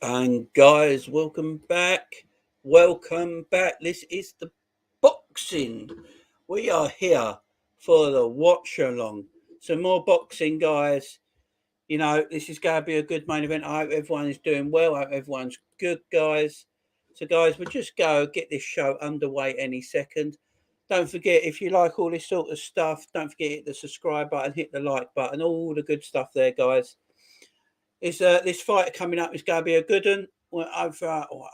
And guys, welcome back. Welcome back. This is the boxing. We are here for the watch along. Some more boxing, guys. You know, this is going to be a good main event. I hope everyone is doing well. I hope everyone's good, guys. So, guys, we'll just go get this show underway any second. Don't forget, if you like all this sort of stuff, don't forget to hit the subscribe button, hit the like button, all the good stuff there, guys. Is this fight coming up is going to be a good one. Well,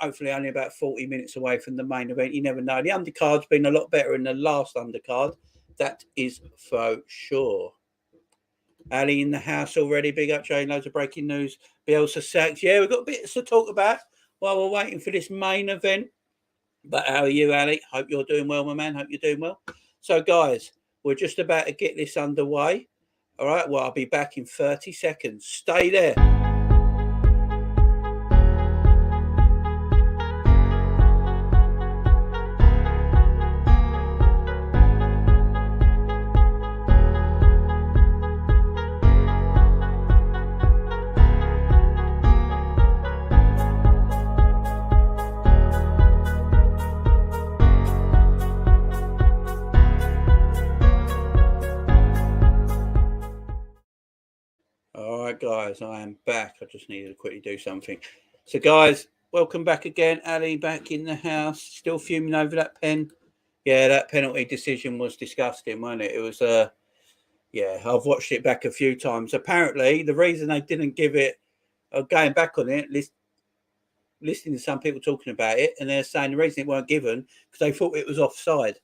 hopefully only about 40 minutes away from the main event. You never know. The undercard's been a lot better than the last undercard. That is for sure. Ali in the house already. Big up, Jane. Loads of breaking news. Bielsa sacked. Yeah, we've got bits to talk about while we're waiting for this main event. But how are you, Ali? Hope you're doing well, my man. Hope you're doing well. So, guys, we're just about to get this underway. All right, well, I'll be back in 30 seconds. Stay there. All right, guys, I am back. I just needed to quickly do something. So, guys, welcome back again. Ali back in the house. Still fuming over that pen. Yeah, that penalty decision was disgusting, wasn't it? It was, yeah, I've watched it back a few times. Apparently, the reason they didn't give it, going back on it, listening to some people talking about it, and they're saying the reason it weren't given because they thought it was offside.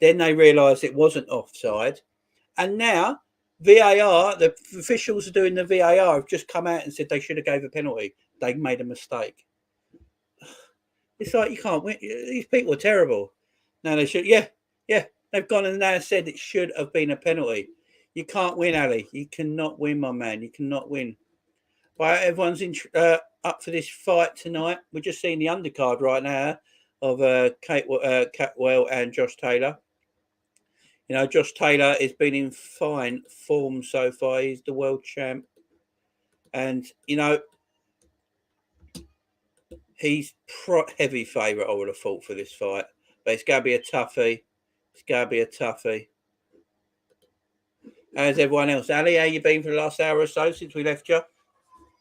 Then they realised it wasn't offside. And now VAR, the officials are doing the VAR have just come out and said they should have gave a penalty. They made a mistake. It's like you can't win. These people are terrible. No, they should. Yeah, yeah. They've gone and now said it should have been a penalty. You can't win, Ali. You cannot win, my man. You cannot win. Right, everyone's up for this fight tonight. We're just seeing the undercard right now of Catterall and Josh Taylor. You know, Josh Taylor has been in fine form so far. He's the world champ. And, you know, he's heavy favourite, I would have thought, for this fight. But it's going to be a toughie. It's going to be a toughie. How's everyone else? Ali, how you been for the last hour or so since we left you?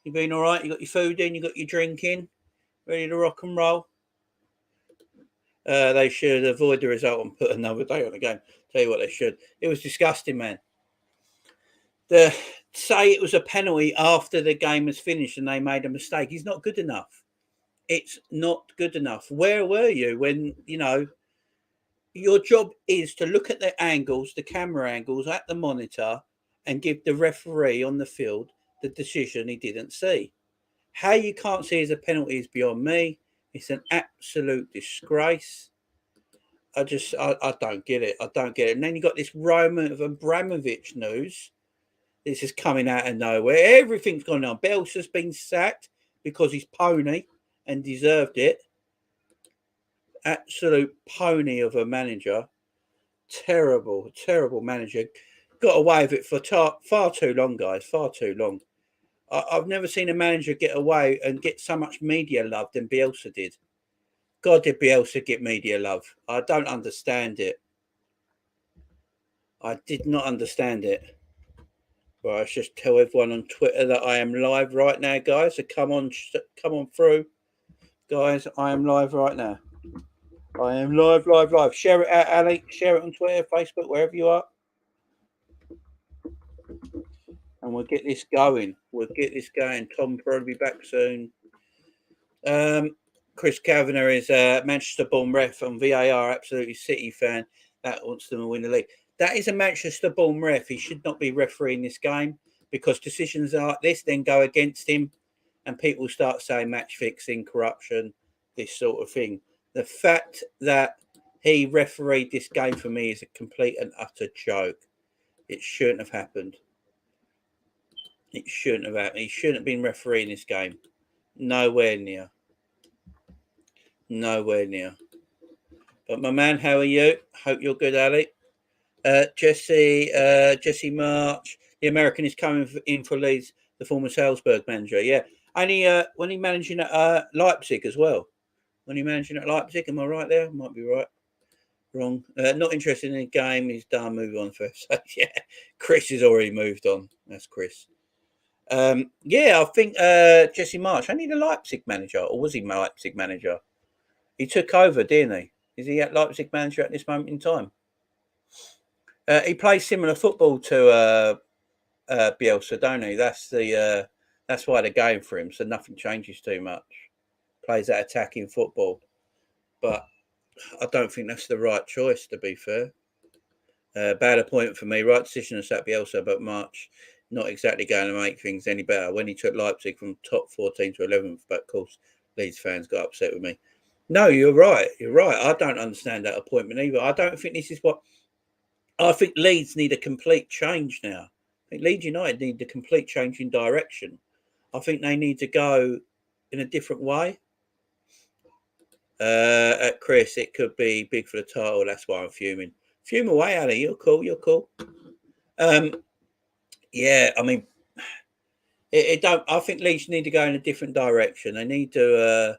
You been all right? You got your food in? You got your drink in? Ready to rock and roll? They should avoid the result and put another day on the game. Tell you what they should. It was disgusting, man. Say it was a penalty after the game was finished and they made a mistake. He's not good enough. It's not good enough. Where were you when, you know, your job is to look at the angles, the camera angles at the monitor and give the referee on the field the decision he didn't see. How you can't see as a penalty is beyond me. It's an absolute disgrace. I don't get it. I don't get it. And then you got this Roman Abramovich news. This is coming out of nowhere. Everything's gone on. Bielsa's been sacked because he's pony and deserved it. Absolute pony of a manager. Terrible, terrible manager. Got away with it for far too long, guys. Far too long. I've never seen a manager get away and get so much media love than Bielsa did. God, did Bielsa get media love? I don't understand it. I did not understand it. Right, let's just tell everyone on Twitter that I am live right now, guys. So come on through, guys. I am live right now. I am live. Share it out, Ali. Share it on Twitter, Facebook, wherever you are. And we'll get this going. Tom will be back soon. Chris Kavanagh is a Manchester-born ref on VAR, absolutely City fan that wants them to win the league. That is a Manchester-born ref. He should not be refereeing this game because decisions like this then go against him and people start saying match fixing, corruption, this sort of thing. The fact that he refereed this game for me is a complete and utter joke. It shouldn't have happened. It shouldn't have happened. He shouldn't have been refereeing this game. Nowhere near. Nowhere near. But my man, how are you? Hope you're good, Ali. Jesse March, the American is coming in for Leeds, the former Salzburg manager. Yeah, Only when he managing at Leipzig as well. When he managing at Leipzig, am I right there? Might be right. Wrong. Not interested in the game. He's done. Move on first. Yeah, Chris has already moved on. That's Chris. Yeah, I think Jesse Marsch. Only the Leipzig manager, or was he Leipzig manager? He took over, didn't he? Is he at Leipzig manager at this moment in time? He plays similar football to Bielsa, don't he? That's why they're going for him. So nothing changes too much. Plays that attacking football, but I don't think that's the right choice. To be fair, bad appointment for me. Right decision to sack Bielsa, but March not exactly going to make things any better. When he took Leipzig from top 14 to 11th, but of course Leeds fans got upset with me. No, you're right. You're right. I don't understand that appointment either. I don't think this is what. I think Leeds need a complete change now. I think Leeds United need a complete change in direction. I think they need to go in a different way. At Chris, it could be big for the title. That's why I'm fuming. Fume away, Ali. You're cool. You're cool. Yeah, I mean, it don't. I think Leeds need to go in a different direction. They need to.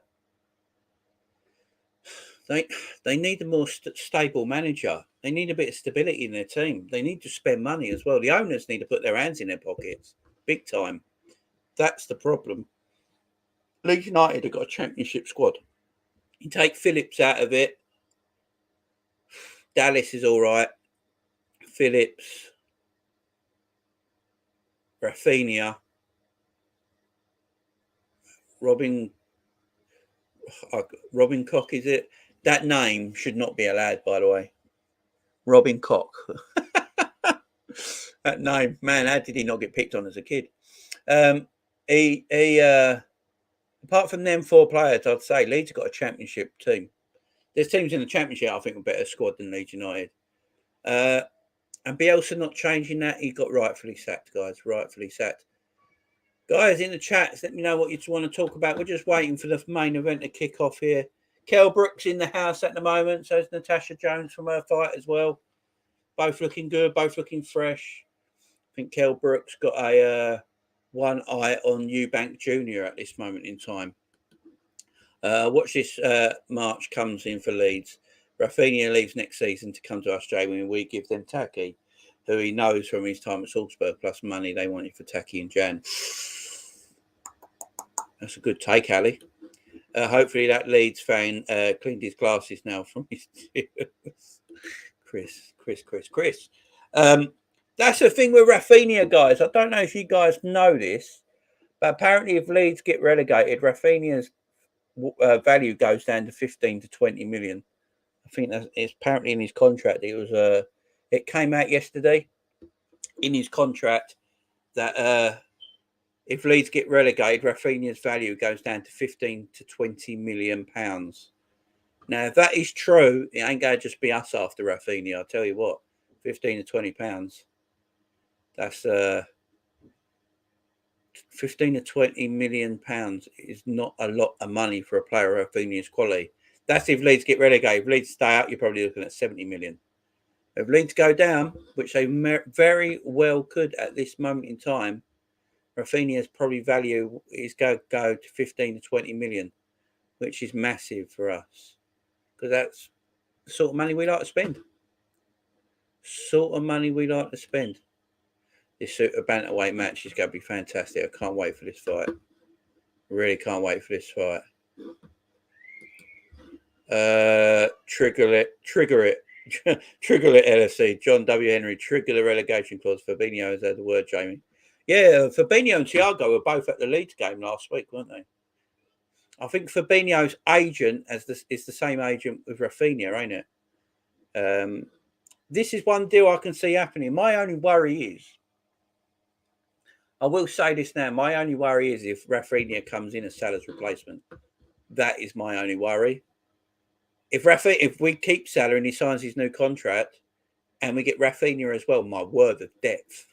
They need a more stable manager. They need a bit of stability in their team. They need to spend money as well. The owners need to put their hands in their pockets, big time. That's the problem. Leeds United have got a championship squad. You take Phillips out of it. Dallas is all right. Phillips, Rafinha, Robin Koch, is it? That name should not be allowed, by the way. Robin Koch. That name, man, how did he not get picked on as a kid? Apart from them four players, I'd say Leeds have got a championship team. There's teams in the championship I think are better squad than Leeds United. And Bielsa not changing that, he got rightfully sacked, guys. Rightfully sacked. Guys, in the chats, let me know what you want to talk about. We're just waiting for the main event to kick off here. Kell Brook's in the house at the moment. So is Natasha Jones from her fight as well. Both looking good, both looking fresh. I think Kell Brook's got a one eye on Eubank Jr. at this moment in time. Watch this March comes in for Leeds. Rafinha leaves next season to come to Australia when we give them Taki, who he knows from his time at Salzburg, plus money they wanted for Taki and Jan. That's a good take, Ali. Hopefully that Leeds fan cleaned his glasses now from his tears. Chris. That's the thing with Rafinha, guys. I don't know if you guys know this, but apparently if Leeds get relegated, Rafinha's value goes down to 15 to 20 million. I think it's apparently in his contract. It came out yesterday in his contract that if Leeds get relegated, Rafinha's value goes down to 15 to 20 million pounds. Now, if that is true, it ain't going to just be us after Rafinha. I'll tell you what, 15 to 20 pounds. That's 15 to 20 million pounds is not a lot of money for a player of Rafinha's quality. That's if Leeds get relegated. If Leeds stay out, you're probably looking at 70 million. If Leeds go down, which they very well could at this moment in time, Rafinha's probably value is go to 15 to 20 million, which is massive for us. Because that's the sort of money we like to spend. This super bantamweight match is going to be fantastic. I can't wait for this fight. Really can't wait for this fight. Trigger it. Trigger it, LFC. John W. Henry, trigger the relegation clause. Fabinho has had the word, Jamie. Yeah, Fabinho and Thiago were both at the Leeds game last week, weren't they? I think Fabinho's agent is the same agent with Rafinha, ain't it? This is one deal I can see happening. My only worry is, I will say this now, my only worry is if Rafinha comes in as Salah's replacement. That is my only worry. If we keep Salah and he signs his new contract and we get Rafinha as well, my word, the depth.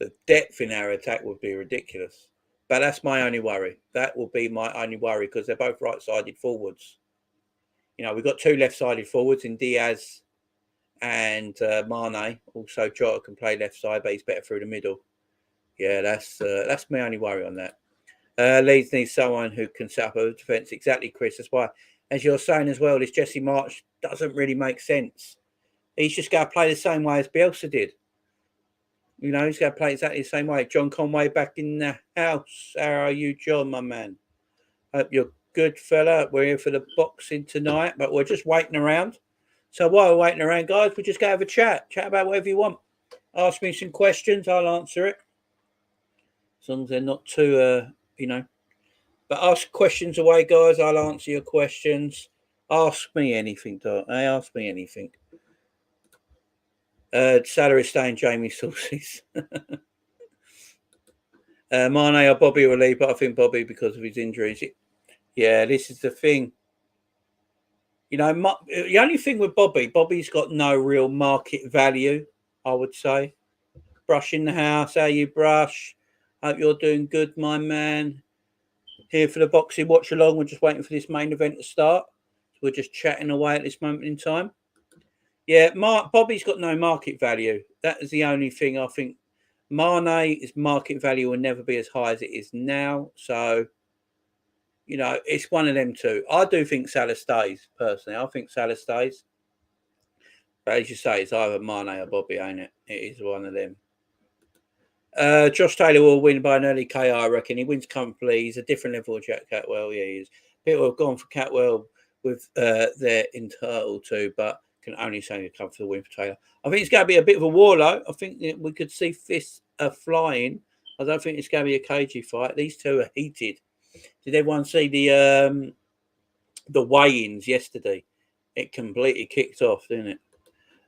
The depth in our attack would be ridiculous. But that's my only worry. That will be my only worry because they're both right-sided forwards. You know, we've got two left-sided forwards in Diaz and Mane. Also, Jota can play left side, but he's better through the middle. Yeah, that's my only worry on that. Leeds needs someone who can set up a defence. Exactly, Chris. That's why, as you're saying as well, this Jesse March doesn't really make sense. He's just going to play the same way as Bielsa did. You know, he's going to play exactly the same way. John Conway back in the house. How are you, John, my man? Hope you're good, fella. We're here for the boxing tonight, but we're just waiting around. So while we're waiting around, guys, we just go have a chat. Chat about whatever you want. Ask me some questions. I'll answer it. As long as they're not too, But ask questions away, guys. I'll answer your questions. Ask me anything, ask me anything. Salary staying Jamie sources. Mane or Bobby will leave, but I think Bobby because of his injuries. Yeah, this is the thing. You know, the only thing with Bobby's got no real market value, I would say. Brush in the house, how you brush? Hope you're doing good, my man. Here for the boxing watch along. We're just waiting for this main event to start. So we're just chatting away at this moment in time. Yeah, Bobby's got no market value. That is the only thing I think. Mane's market value will never be as high as it is now. So, you know, it's one of them two. I do think Salah stays, personally. I think Salah stays. But as you say, it's either Mane or Bobby, ain't it? It is one of them. Josh Taylor will win by an early KO, I reckon. He wins comfortably. He's a different level of Jack Catterall. Yeah, he is. People have gone for Catterall with their entitled to, but can only say a comfortable win for Taylor. I think it's going to be a bit of a war, though. I think we could see fists flying. I don't think it's going to be a cagey fight. These two are heated. Did everyone see the weigh-ins yesterday? It completely kicked off, didn't it?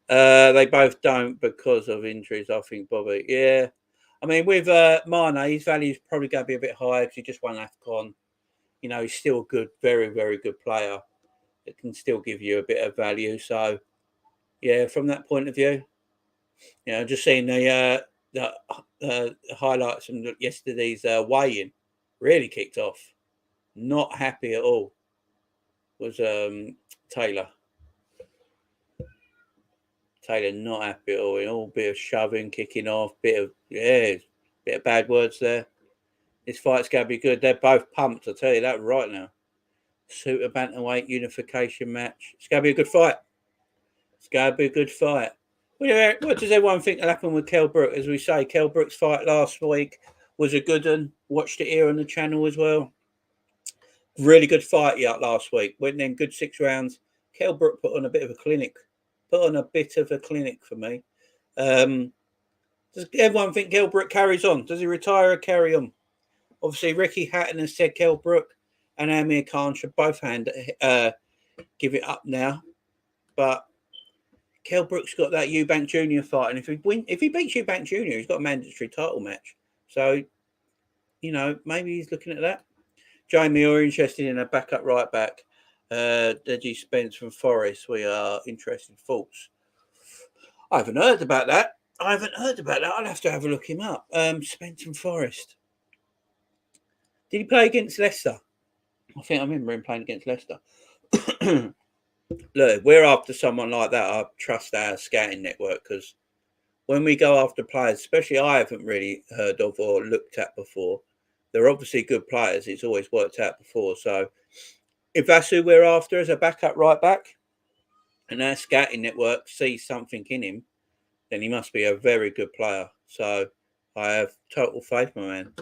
They both don't because of injuries, I think, Bobby. Yeah. I mean, with Mane, his value is probably going to be a bit higher because he just won AFCON. You know, he's still a good, very, very good player. It can still give you a bit of value. So, yeah, from that point of view, you know, just seeing the highlights from yesterday's weigh-in really kicked off. Not happy at all was Taylor. Taylor not happy at all. Bit of shoving, kicking off, bit of bad words there. This fight's going to be good. They're both pumped, I'll tell you that right now. Super bantamweight unification match. It's going to be a good fight. It's going to be a good fight. What does everyone think will happen with Kell Brook? As we say, Kell Brook's fight last week was a good one. Watched it here on the channel as well. Really good fight last week. Went in good 6 rounds. Kell Brook put on a bit of a clinic. For me. Does everyone think Kell Brook carries on? Does he retire or carry on? Obviously, Ricky Hatton has said Kell Brook and Amir Khan should both give it up now. But Kell Brook's got that Eubank Jr. fight, and if he beats Eubank Jr., he's got a mandatory title match. So, you know, maybe he's looking at that. Jamie, you're interested in a backup right back. Deji Spence from Forest. We are interested. Thoughts? I haven't heard about that. I'll have to have a look him up. Spence from Forest. Did he play against Leicester? I think I remember him playing against Leicester. Look, we're after someone like that. I trust our scouting network because when we go after players, especially I haven't really heard of or looked at before, they're obviously good players. It's always worked out before. So if that's who we're after as a backup right back and our scouting network sees something in him, then he must be a very good player. So I have total faith, my man.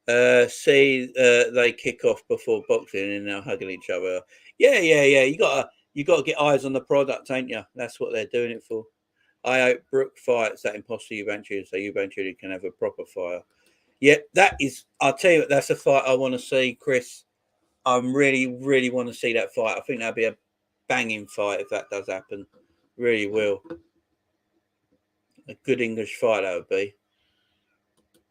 They kick off before boxing and they're hugging each other. Yeah. You gotta get eyes on the product, ain't you? That's what they're doing it for. I hope Brook fights that imposter Eubank Jr. so Eubank Jr. can have a proper fight. Yeah, that is. I'll tell you, that's a fight I want to see, Chris. I really, really want to see that fight. I think that'd be a banging fight if that does happen. Really will. A good English fight that would be.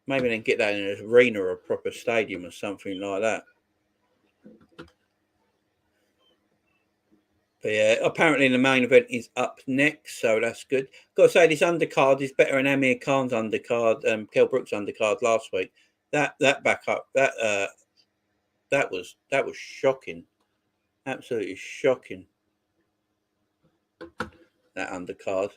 Maybe then get that in an arena or a proper stadium or something like that. But yeah, apparently the main event is up next, so that's good. Got to say, this undercard is better than Amir Khan's undercard, Kell Brook's undercard last week. That backup, that was shocking, absolutely shocking. That undercard.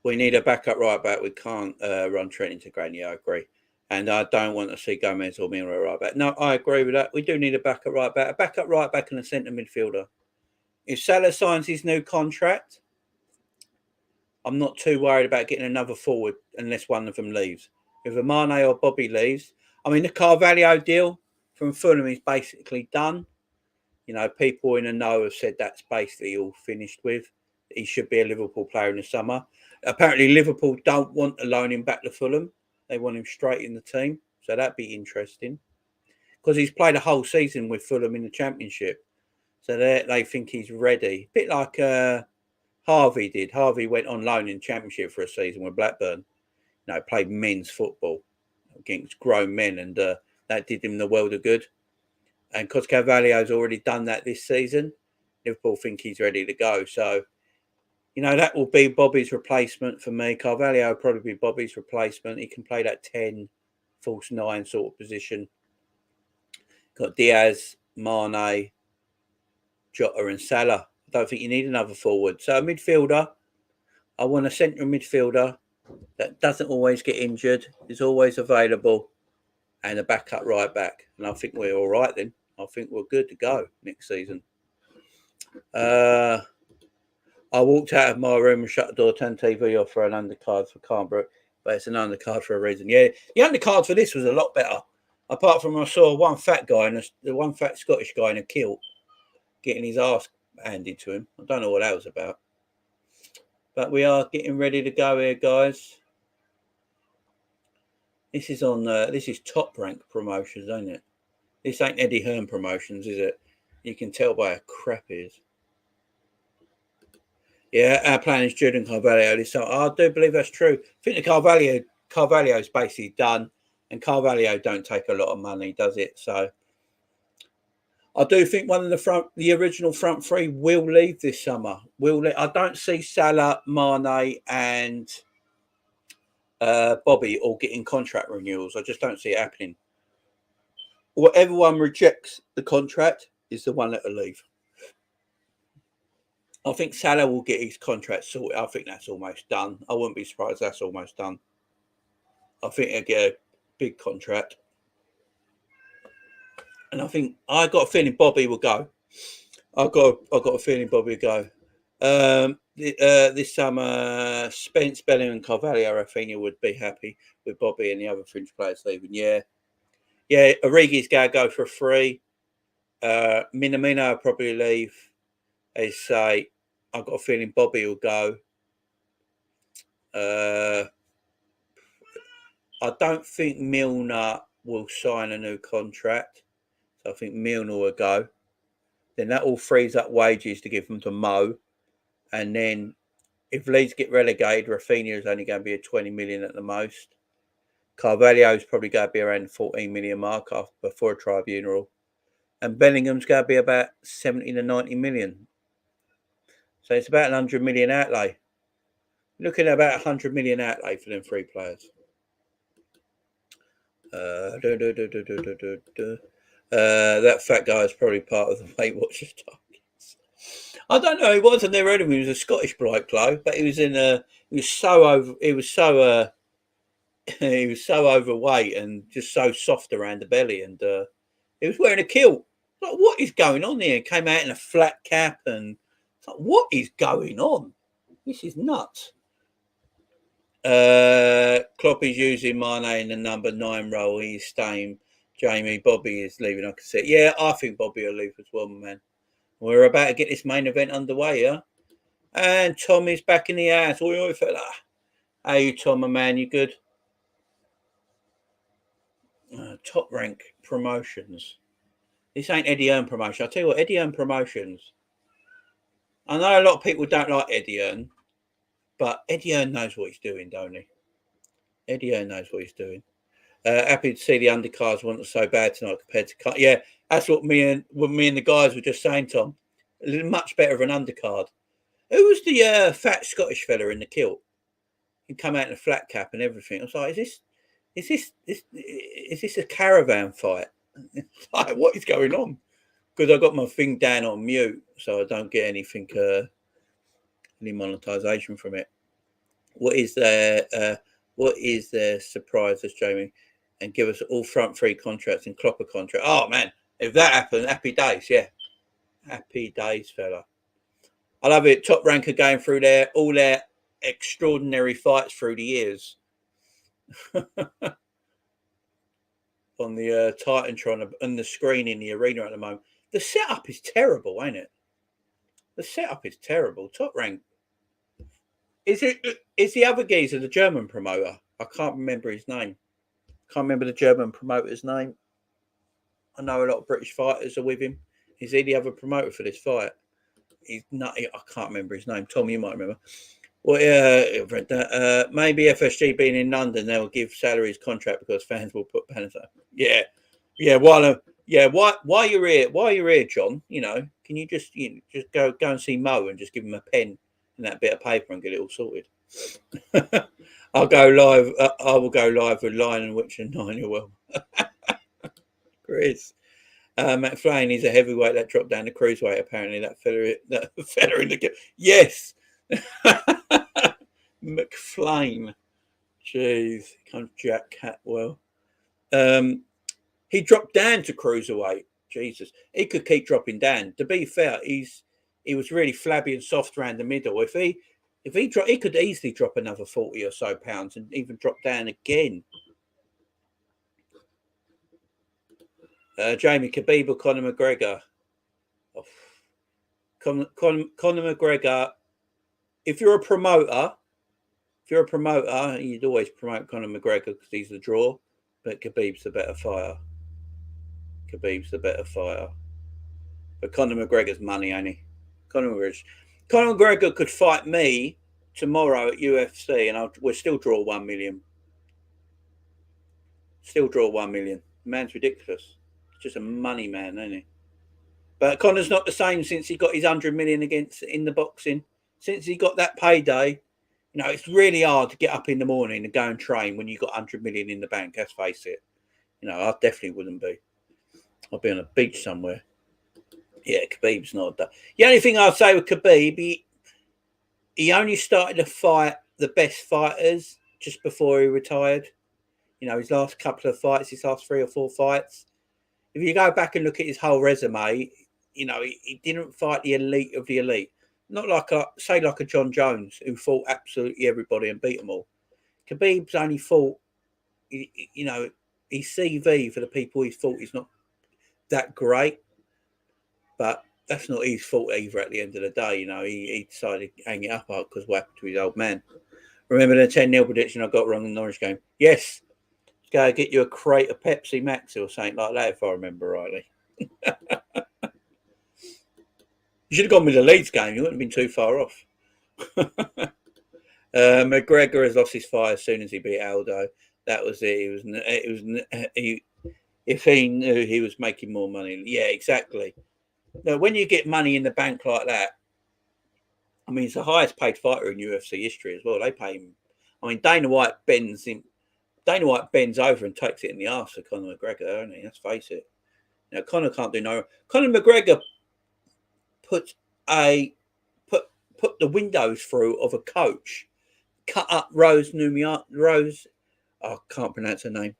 We need a backup right back. We can't run Trent into Granny. I agree. And I don't want to see Gomez or Miller right back. No, I agree with that. We do need a backup right back and a centre midfielder. If Salah signs his new contract, I'm not too worried about getting another forward unless one of them leaves. If Mane or Bobby leaves, I mean, the Carvalho deal from Fulham is basically done. You know, people in the know have said that's basically all finished with. He should be a Liverpool player in the summer. Apparently, Liverpool don't want to loan him back to Fulham. They want him straight in the team. So that'd be interesting. Because he's played a whole season with Fulham in the Championship. So they think he's ready. A bit like Harvey did. Harvey went on loan in the Championship for a season with Blackburn. You know, played men's football against grown men. And that did him the world of good. And because Carvalho's already done that this season, Liverpool think he's ready to go. So, you know, that will be Bobby's replacement for me. Carvalho will probably be Bobby's replacement. He can play that 10, false 9 sort of position. Got Diaz, Mane, Jota and Salah. I don't think you need another forward. So a midfielder, I want a central midfielder that doesn't always get injured, is always available, and a backup right back. And I think we're all right then. I think we're good to go next season. I walked out of my room and shut the door, turned TV off for an undercard for Carnbrook, but it's an undercard for a reason. Yeah, the undercard for this was a lot better. Apart from I saw one fat guy and the one fat Scottish guy in a kilt getting his ass handed to him. I don't know what that was about. But we are getting ready to go here, guys. This is on. This is Top Rank Promotions, ain't it? This ain't Eddie Hearn Promotions, is it? You can tell by how crap it is. Yeah, our plan is Jude and Carvalho this summer. I do believe that's true. I think the Carvalho is basically done, and Carvalho don't take a lot of money, does it? So I do think one of the original front three will leave this summer. I don't see Salah, Mane, and Bobby all getting contract renewals. I just don't see it happening. Whatever one rejects the contract is the one that will leave. I think Salah will get his contract sorted. I think that's almost done. I wouldn't be surprised that's almost done. I think he'll get a big contract. And I got a feeling Bobby will go. I've got a feeling Bobby will go. This summer, Spence, Bellingham and Carvalho, Rafinha would be happy with Bobby and the other fringe players leaving. Yeah, Origi's going to go for a free. Minamino will probably leave. They say, I've got a feeling Bobby will go. I don't think Milner will sign a new contract. So I think Milner will go. Then that all frees up wages to give them to Mo. And then if Leeds get relegated, Rafinha is only going to be at 20 million at the most. Carvalho is probably going to be around the 14 million mark before a tribunal. And Bellingham's going to be about 70 to 90 million. So it's about 100 million outlay. Looking at about 100 million outlay for them three players. That fat guy is probably part of the Weight Watchers targets. I don't know. He wasn't there anyway. He was a Scottish bloke, but he was so overweight and just so soft around the belly, and he was wearing a kilt. Like, what is going on here? He came out in a flat cap, and like, what is going on? This is nuts. Klopp is using Mane in the number 9 role. He's staying. Jamie, Bobby is leaving. I can see. Yeah, I think Bobby will leave as well, man. We're about to get this main event underway, yeah? And Tom is back in the house. Oi, fella. How you, Tom, my man? You good? Top Rank Promotions. This ain't Eddie Hearn Promotion. I'll tell you what, Eddie Hearn Promotions. I know a lot of people don't like Eddie Hearn, but Eddie Hearn knows what he's doing, don't he? Eddie Hearn knows what he's doing. Happy to see the undercards wasn't so bad tonight compared to... Yeah, that's what me and the guys were just saying, Tom. Much better of an undercard. Who was the fat Scottish fella in the kilt? He come out in a flat cap and everything. I was like, is this a caravan fight? Like, what is going on? Because I got my thing down on mute, so I don't get anything, any monetization from it. What is their surprises, Jamie? And give us all front three contracts and Klopper contract. Oh man, if that happened, happy days, yeah. Happy days, fella. I love it. Top ranker going through all their extraordinary fights through the years on the Titantron and the screen in the arena at the moment. The setup is terrible, ain't it? The setup is terrible. Top rank. Is the other geezer the German promoter? I can't remember his name. Can't remember the German promoter's name. I know a lot of British fighters are with him. Is he the other promoter for this fight? He's not. I can't remember his name. Tom, you might remember. Well, yeah, I've read that. Maybe FSG being in London, they will give salaries contract because fans will put banners up. Yeah, yeah. While you're here, John. Can you just go and see Mo and just give him a pen and that bit of paper and get it all sorted. I'll go live. I will go live with Lion Witch and 9-year-old. Chris. McFlane is a heavyweight that dropped down to cruiserweight. Apparently, that fella in the yes, McFlane. Jeez, comes Jack Catwell. He dropped down to cruiserweight. Jesus, he could keep dropping down. To be fair, he was really flabby and soft around the middle. If he dropped, he could easily drop another 40 or so pounds and even drop down again. Jamie, Khabib or Conor McGregor? Oh. Conor McGregor. If you're a promoter, you'd always promote Conor McGregor because he's the draw. But Khabib's the better fighter. But Conor McGregor's money, ain't he? Conor McGregor could fight me tomorrow at UFC, and we'll still draw 1 million. Still draw 1 million. The man's ridiculous. He's just a money man, ain't he? But Conor's not the same since he got his 100 million in the boxing. Since he got that payday, it's really hard to get up in the morning and go and train when you've got 100 million in the bank. Let's face it. I definitely wouldn't be. I'd be on a beach somewhere. Yeah, Khabib's not that. The only thing I'd say with Khabib, he only started to fight the best fighters just before he retired. His last couple of fights, his last 3 or 4 fights. If you go back and look at his whole resume, he didn't fight the elite of the elite. Not like a John Jones who fought absolutely everybody and beat them all. Khabib's only fought, his CV for the people he's fought is not that great, but that's not his fault either at the end of the day. He decided to hang it up because what happened to his old man. Remember the 10-0 prediction I got wrong in the Norwich game? Yes. Let's go get you a crate of Pepsi Max or something like that, if I remember rightly. You should have gone with the Leeds game. You wouldn't have been too far off. McGregor has lost his fight as soon as he beat Aldo. That was it. If he knew he was making more money. Yeah, exactly. Now, when you get money in the bank like that, he's the highest paid fighter in UFC history as well. They pay him. Dana White bends over and takes it in the arse of Conor McGregor, don't he? Let's face it. Now, Conor can't do no. Conor McGregor put the windows through of a coach, cut up Rose. I can't pronounce her name.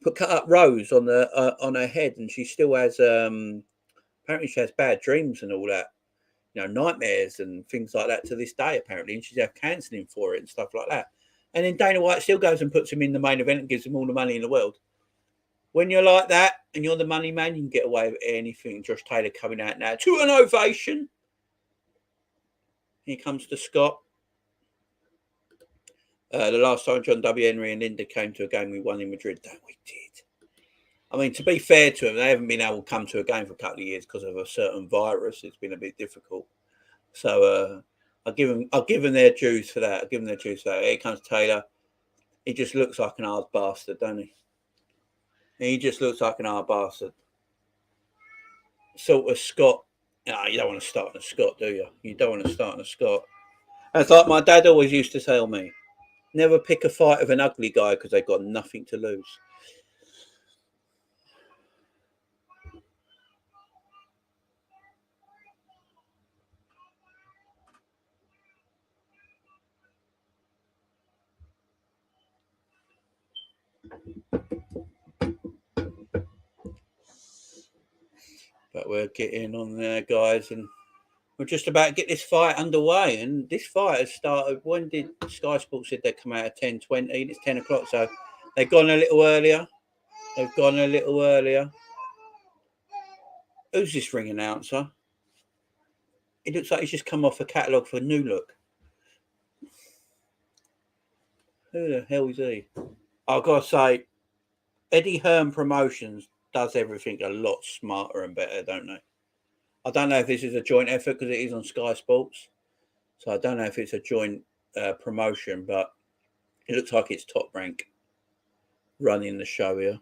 Cut up Rose on her head, and she still has apparently she has bad dreams and all that, nightmares and things like that to this day apparently, and she's had counselling for it and stuff like that. And then Dana White still goes and puts him in the main event and gives him all the money in the world. When you're like that and you're the money man, you can get away with anything. Josh Taylor coming out now to an ovation. Here comes to Scott. The last time John W. Henry and Linda came to a game we won in Madrid, that we did. To be fair to them, they haven't been able to come to a game for a couple of years because of a certain virus. It's been a bit difficult. So I'll give them their dues for that. Here comes Taylor. He just looks like an hard bastard, doesn't he? He just looks like an hard bastard. Sort of Scott. No, you don't want to start on a Scott, do you? You don't want to start on a Scott. It's like my dad always used to tell me, never pick a fight with an ugly guy because they've got nothing to lose. But we're getting on there, guys, and we're just about to get this fight underway. And this fight has started. When did Sky Sports said they'd come out at 10:20? It's 10 o'clock, so they've gone a little earlier. They've gone a little earlier. Who's this ring announcer? It looks like he's just come off a catalogue for New Look. Who the hell is he? I've got to say, Eddie Hearn Promotions does everything a lot smarter and better, don't they? I don't know if this is a joint effort because it is on Sky Sports. So I don't know if it's a joint promotion, but it looks like it's Top Rank running the show here.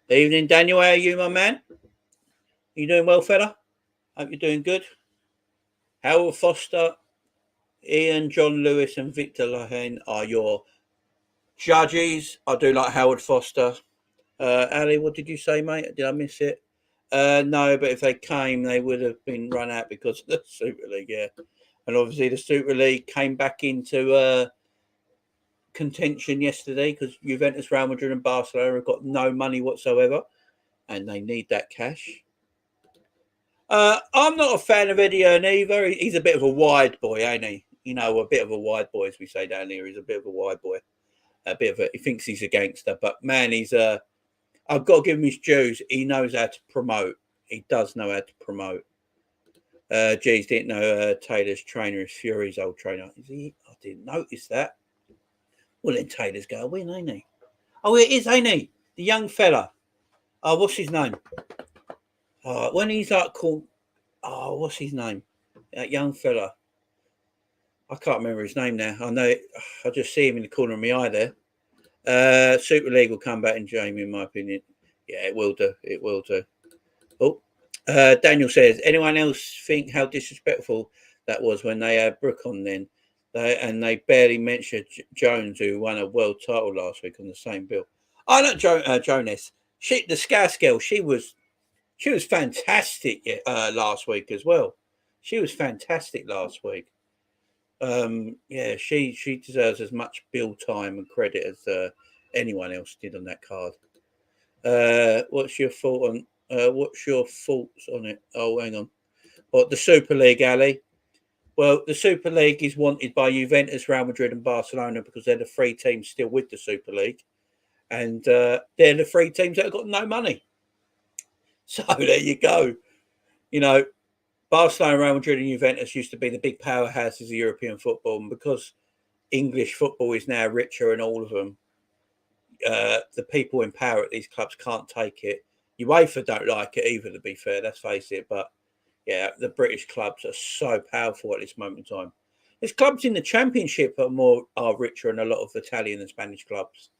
Evening, Daniel. How are you, my man? You doing well, fella? Hope you're doing good. Howard Foster, Ian, John Lewis, and Victor Lahane are your judges. I do like Howard Foster. Ali, what did you say, mate? Did I miss it? No, but if they came, they would have been run out because of the Super League, yeah. And obviously the Super League came back into contention yesterday because Juventus, Real Madrid and Barcelona have got no money whatsoever and they need that cash. I'm not a fan of Eddie Hearn either. He's a bit of a wide boy, ain't he? You know, a bit of a wide boy, as we say down here. He's a bit of a wide boy. He thinks he's a gangster, but man, I've got to give him his dues. He knows how to promote. He does know how to promote. Geez, didn't know Taylor's trainer is Fury's old trainer. Is he? I didn't notice that. Well, then Taylor's going to win, ain't he? Oh, it is, ain't he? The young fella. Oh, what's his name? When he's like called, what's his name? That young fella. I can't remember his name now. I know it, I just see him in the corner of my eye there. Super League will come back in Jamie, in my opinion. Yeah, it will do. It will do. Oh, Daniel says, anyone else think how disrespectful that was when they had Brooke on then? They barely mentioned Jones, who won a world title last week on the same bill. Oh, not Jonas. The Scouse girl, she was fantastic last week as well. She was fantastic last week. Yeah, she deserves as much bill time and credit as anyone else did on that card. What's your thought on? What's your thoughts on it? Oh, hang on. What, the Super League, Ali? Well, the Super League is wanted by Juventus, Real Madrid, and Barcelona because they're the three teams still with the Super League, and they're the three teams that have got no money. So there you go. You know, Barcelona, Real Madrid, and Juventus used to be the big powerhouses of European football, and because English football is now richer in all of them, the people in power at these clubs can't take it. UEFA don't like it either, to be fair, let's face it. But yeah, the British clubs are so powerful at this moment in time. There's clubs in the Championship are richer than a lot of Italian and Spanish clubs.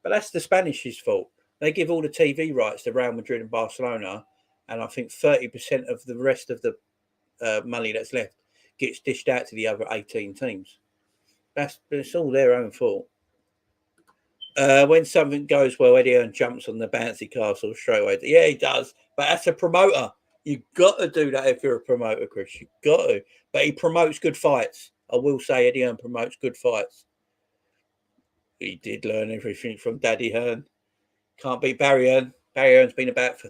But that's the Spanish's fault. They give all the TV rights to Real Madrid and Barcelona, and I think 30% of the rest of the money that's left gets dished out to the other 18 teams. It's all their own fault. When something goes well, Eddie Hearn jumps on the bouncy castle straight away. Yeah, he does. But that's a promoter. You've got to do that if you're a promoter, Chris. You've got to. But he promotes good fights. I will say Eddie Hearn promotes good fights. He did learn everything from Daddy Hearn. Can't beat Barry Hearn. Barry Hearn's been about for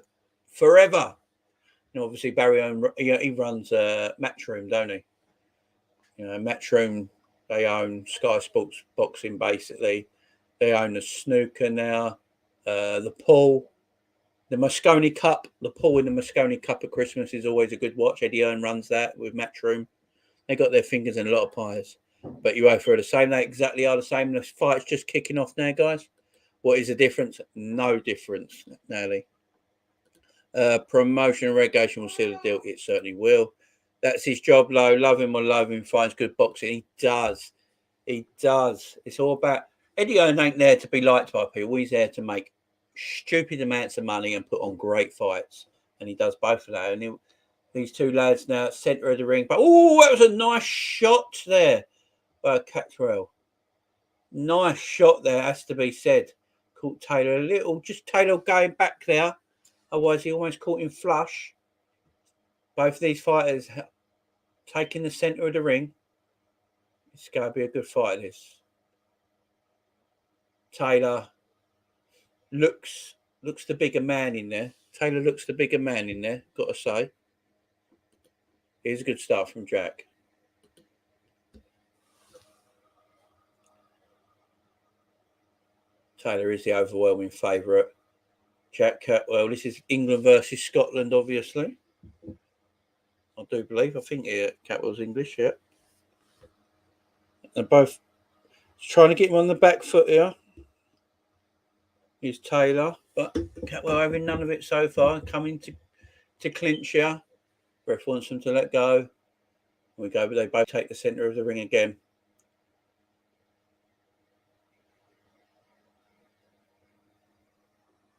forever. And obviously, Barry Hearn, he runs Matchroom, don't he? You know, Matchroom, they own Sky Sports Boxing, basically. They own the snooker now, the pool, the Moscone Cup. The pool in the Moscone Cup at Christmas is always a good watch. Eddie Hearn runs that with Matchroom. They got their fingers in a lot of pies. But UEFA are the same. They exactly are the same. The fight's just kicking off now, guys. What is the difference? No difference, Nelly. Promotion and relegation will seal the deal. It certainly will. That's his job, Low. Love him or love him, finds good boxing. He does. He does. It's all about... Eddie Hearn ain't there to be liked by people. He's there to make stupid amounts of money and put on great fights. And he does both of that. And these two lads now at centre of the ring. But, oh, that was a nice shot there by Catterall. Nice shot there, has to be said. Caught Taylor a little. Just Taylor going back there. Otherwise, he almost caught him flush. Both of these fighters taking the centre of the ring. It's going to be a good fight, this. Taylor looks the bigger man in there. Taylor looks the bigger man in there, got to say. Here's a good start from Jack. Taylor is the overwhelming favourite. Jack Catterall. This is England versus Scotland, obviously. I do believe. I think Catterall's English, yeah. They're both trying to get him on the back foot here. Here's Taylor, but Catterall having none of it so far. Coming to clinch here. Ref wants them to let go. We go, but they both take the centre of the ring again.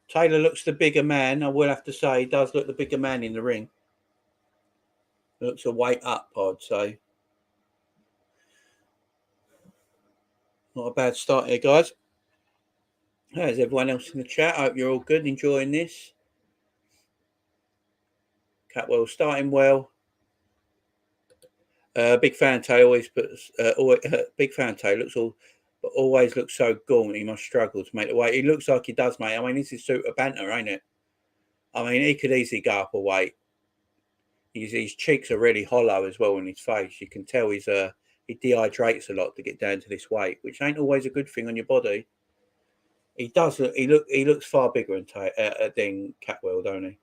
Taylor looks the bigger man. I will have to say, he does look the bigger man in the ring. Looks a weight up, I'd say. Not a bad start here, guys. How's everyone else in the chat? I hope you're all good, enjoying this. Catterall starting well. Big fan Taylor always puts. Big fan Taylor always looks so gaunt. He must struggle to make the weight. He looks like he does, mate. I mean, this is super banter, ain't it? I mean, he could easily go up a weight. His cheeks are really hollow as well in his face. You can tell he dehydrates a lot to get down to this weight, which ain't always a good thing on your body. He does look. He looks far bigger than Catterall, don't he?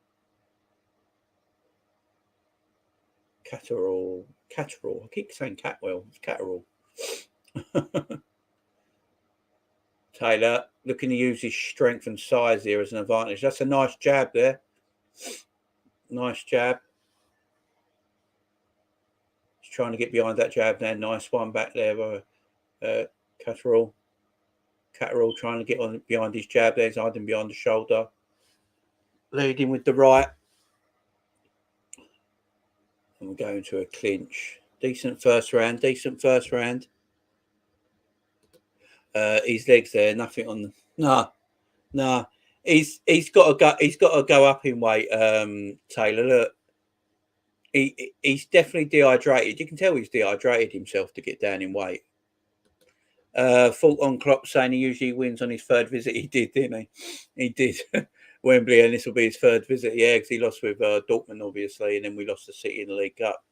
Catterall. I keep saying Catterall. It's Catterall. Taylor looking to use his strength and size here as an advantage. That's a nice jab there. Nice jab. He's trying to get behind that jab there. Nice one back there by Catterall. Catterall trying to get on behind his jab there. He's hiding behind the shoulder. Leading with the right. And we're going to a clinch. Decent first round. His legs there, nothing on the no. He's got to go up in weight, Taylor. Look. He's definitely dehydrated. You can tell he's dehydrated himself to get down in weight. Fault on Klopp saying he usually wins on his third visit. He did, didn't he? He did. Wembley, and this will be his third visit. Yeah, because he lost with Dortmund, obviously, and then we lost the City in the League Cup.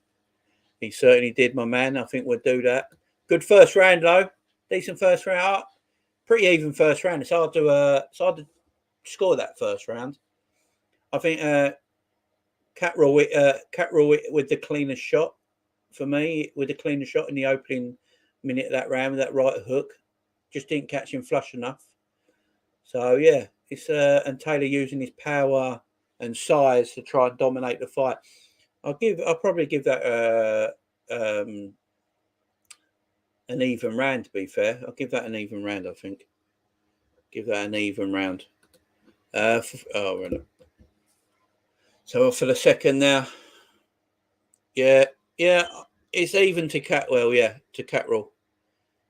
He certainly did, my man. I think we'll do that. Good first round, though. Decent first round. Pretty even first round. It's hard to score that first round. I think Catterall with the cleanest shot for me, with the cleanest shot in the opening minute of that round with that right hook. Just didn't catch him flush enough. So yeah, it's and Taylor using his power and size to try and dominate the fight. I'll probably give that an even round, to be fair. I'll give that an even round, I think. Give that an even round. So for the second now. Yeah, it's even to Catterall, to Catterall.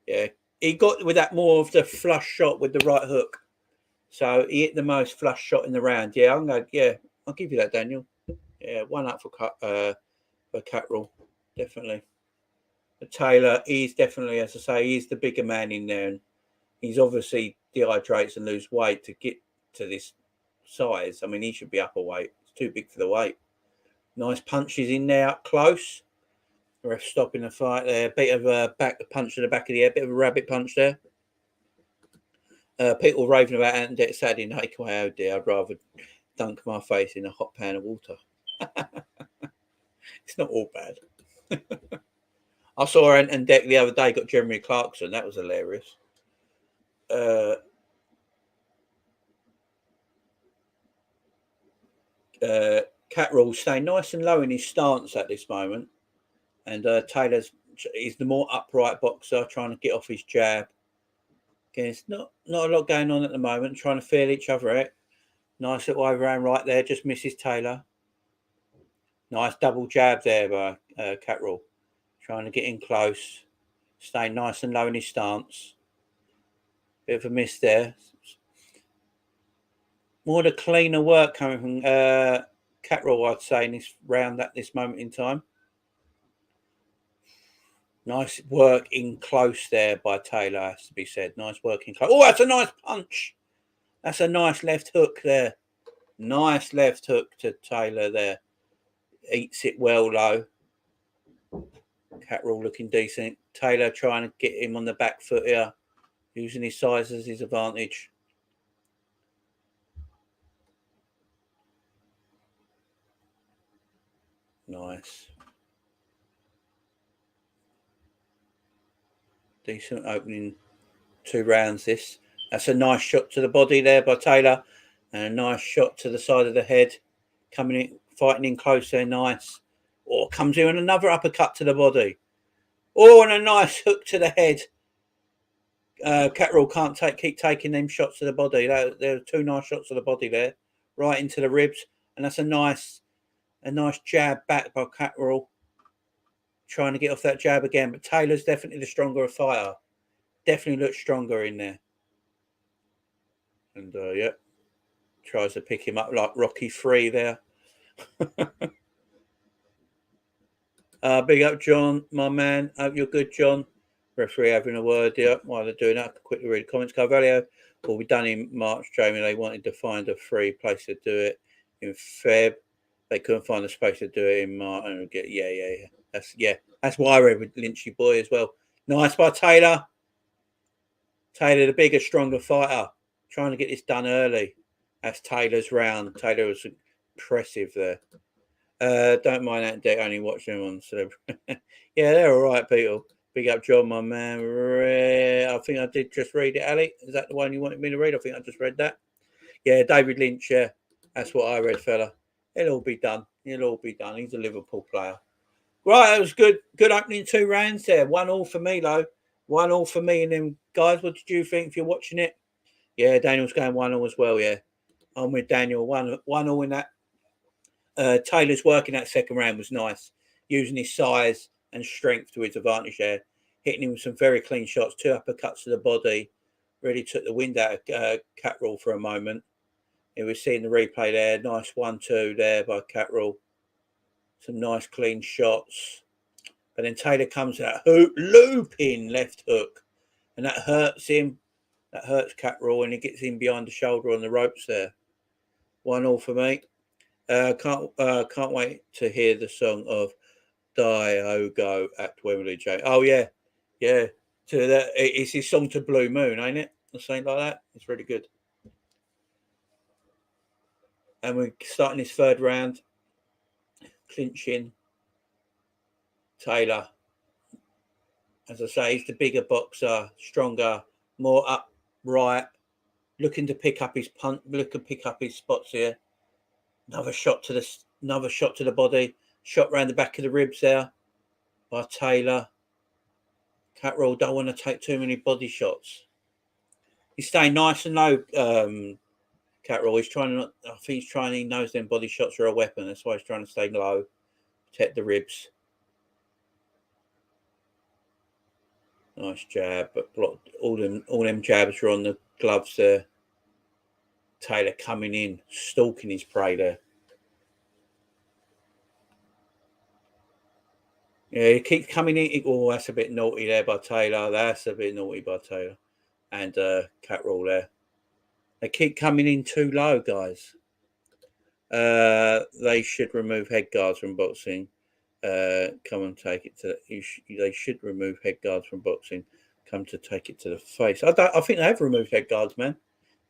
Yeah, he got with that more of the flush shot with the right hook. So he hit the most flush shot in the round. Yeah, I'll give you that, Daniel. Yeah, one up for Catterall, definitely. But Taylor, he's definitely, as I say, he's the bigger man in there. And he's obviously dehydrates and lose weight to get to this size. I mean, he should be up a weight. It's too big for the weight. Nice punches in there up close. The ref stopping the fight there. Bit of a punch to the back of the head. Bit of a rabbit punch there. People raving about Ant Saturday night. Oh dear, I'd rather dunk my face in a hot pan of water. It's not all bad. I saw Ant Deck the other day got Jeremy Clarkson. That was hilarious. Catterall staying nice and low in his stance at this moment. And Taylor's is the more upright boxer, trying to get off his jab. Again, it's not a lot going on at the moment, trying to feel each other out. Nice little overhand right there, just misses Taylor. Nice double jab there by Catterall. Trying to get in close. Staying nice and low in his stance. Bit of a miss there. More the cleaner work coming from Catterall, I'd say, in this round at this moment in time. Nice work in close there by Taylor, has to be said. Nice work in close. Oh, that's a nice punch. That's a nice left hook there. Nice left hook to Taylor there. Eats it well low. Catterall looking decent. Taylor trying to get him on the back foot here, using his size as his advantage. Nice. Decent opening 2 rounds this. That's a nice shot to the body there by Taylor. And a nice shot to the side of the head. Coming in, fighting in close there, nice. Or comes in another uppercut to the body. Oh, and a nice hook to the head. Catterall can't keep taking them shots to the body. There are 2 nice shots to the body there. Right into the ribs. And that's a nice jab back by Catterall. Trying to get off that jab again. But Taylor's definitely the stronger fighter. Definitely looks stronger in there. And, yeah. Tries to pick him up like Rocky 3 there. Big up, John, my man. Hope you're good, John. Referee having a word here. While they're doing that, I can quickly read the comments. Carvalho will be done in March, Jamie. They wanted to find a free place to do it in Feb. They couldn't find a space to do it in March. Yeah. That's why I read with Lynchy boy as well. Nice by Taylor. Taylor, the bigger, stronger fighter. Trying to get this done early. That's Taylor's round. Taylor was impressive there. Don't mind that deck, only watch them on Celebrity. Yeah, they're all right, people. Big up, John, my man. I think I did just read it, Ali. Is that the one you wanted me to read? I think I just read that. Yeah, David Lynch, yeah. That's what I read, fella. It'll all be done. He's a Liverpool player. Right, that was good. Good opening 2 rounds there. 1-1 for me, though. 1-1 for me. And then, guys, what did you think if you're watching it? Yeah, Daniel's going 1-0 as well, yeah. I'm with Daniel. 1-0 in that. Taylor's work in that second round was nice, using his size and strength to his advantage there, hitting him with some very clean shots, 2 uppercuts to the body, really took the wind out of Catterall for a moment. And we're seeing the replay there, nice 1-2 there by Catterall, some nice clean shots. But then Taylor comes to that looping left hook, and that hurts him. That hurts Catterall, and he gets him behind the shoulder on the ropes there. 1-1 for me. Can't wait to hear the song of Diogo at Wembley, Jay. Oh yeah. To that, it's his song to Blue Moon, ain't it? Or something like that. It's really good. And we're starting this 3rd round. Clinching. Taylor. As I say, he's the bigger boxer, stronger, more upright, looking to pick up his punt, looking to pick up his spots here. Another shot to the body. Shot round the back of the ribs there by Taylor. Catterall don't want to take too many body shots. He's staying nice and low, Catterall. He knows them body shots are a weapon. That's why he's trying to stay low, protect the ribs. Nice jab, but blocked. All them jabs are on the gloves there. Taylor coming in, stalking his prey there. Yeah, he keeps coming in. Oh, that's a bit naughty there by Taylor. And Catterall there. They keep coming in too low, guys. They should remove head guards from boxing. Come and take it to. They should remove head guards from boxing. Come to take it to the face. I think they have removed head guards, man.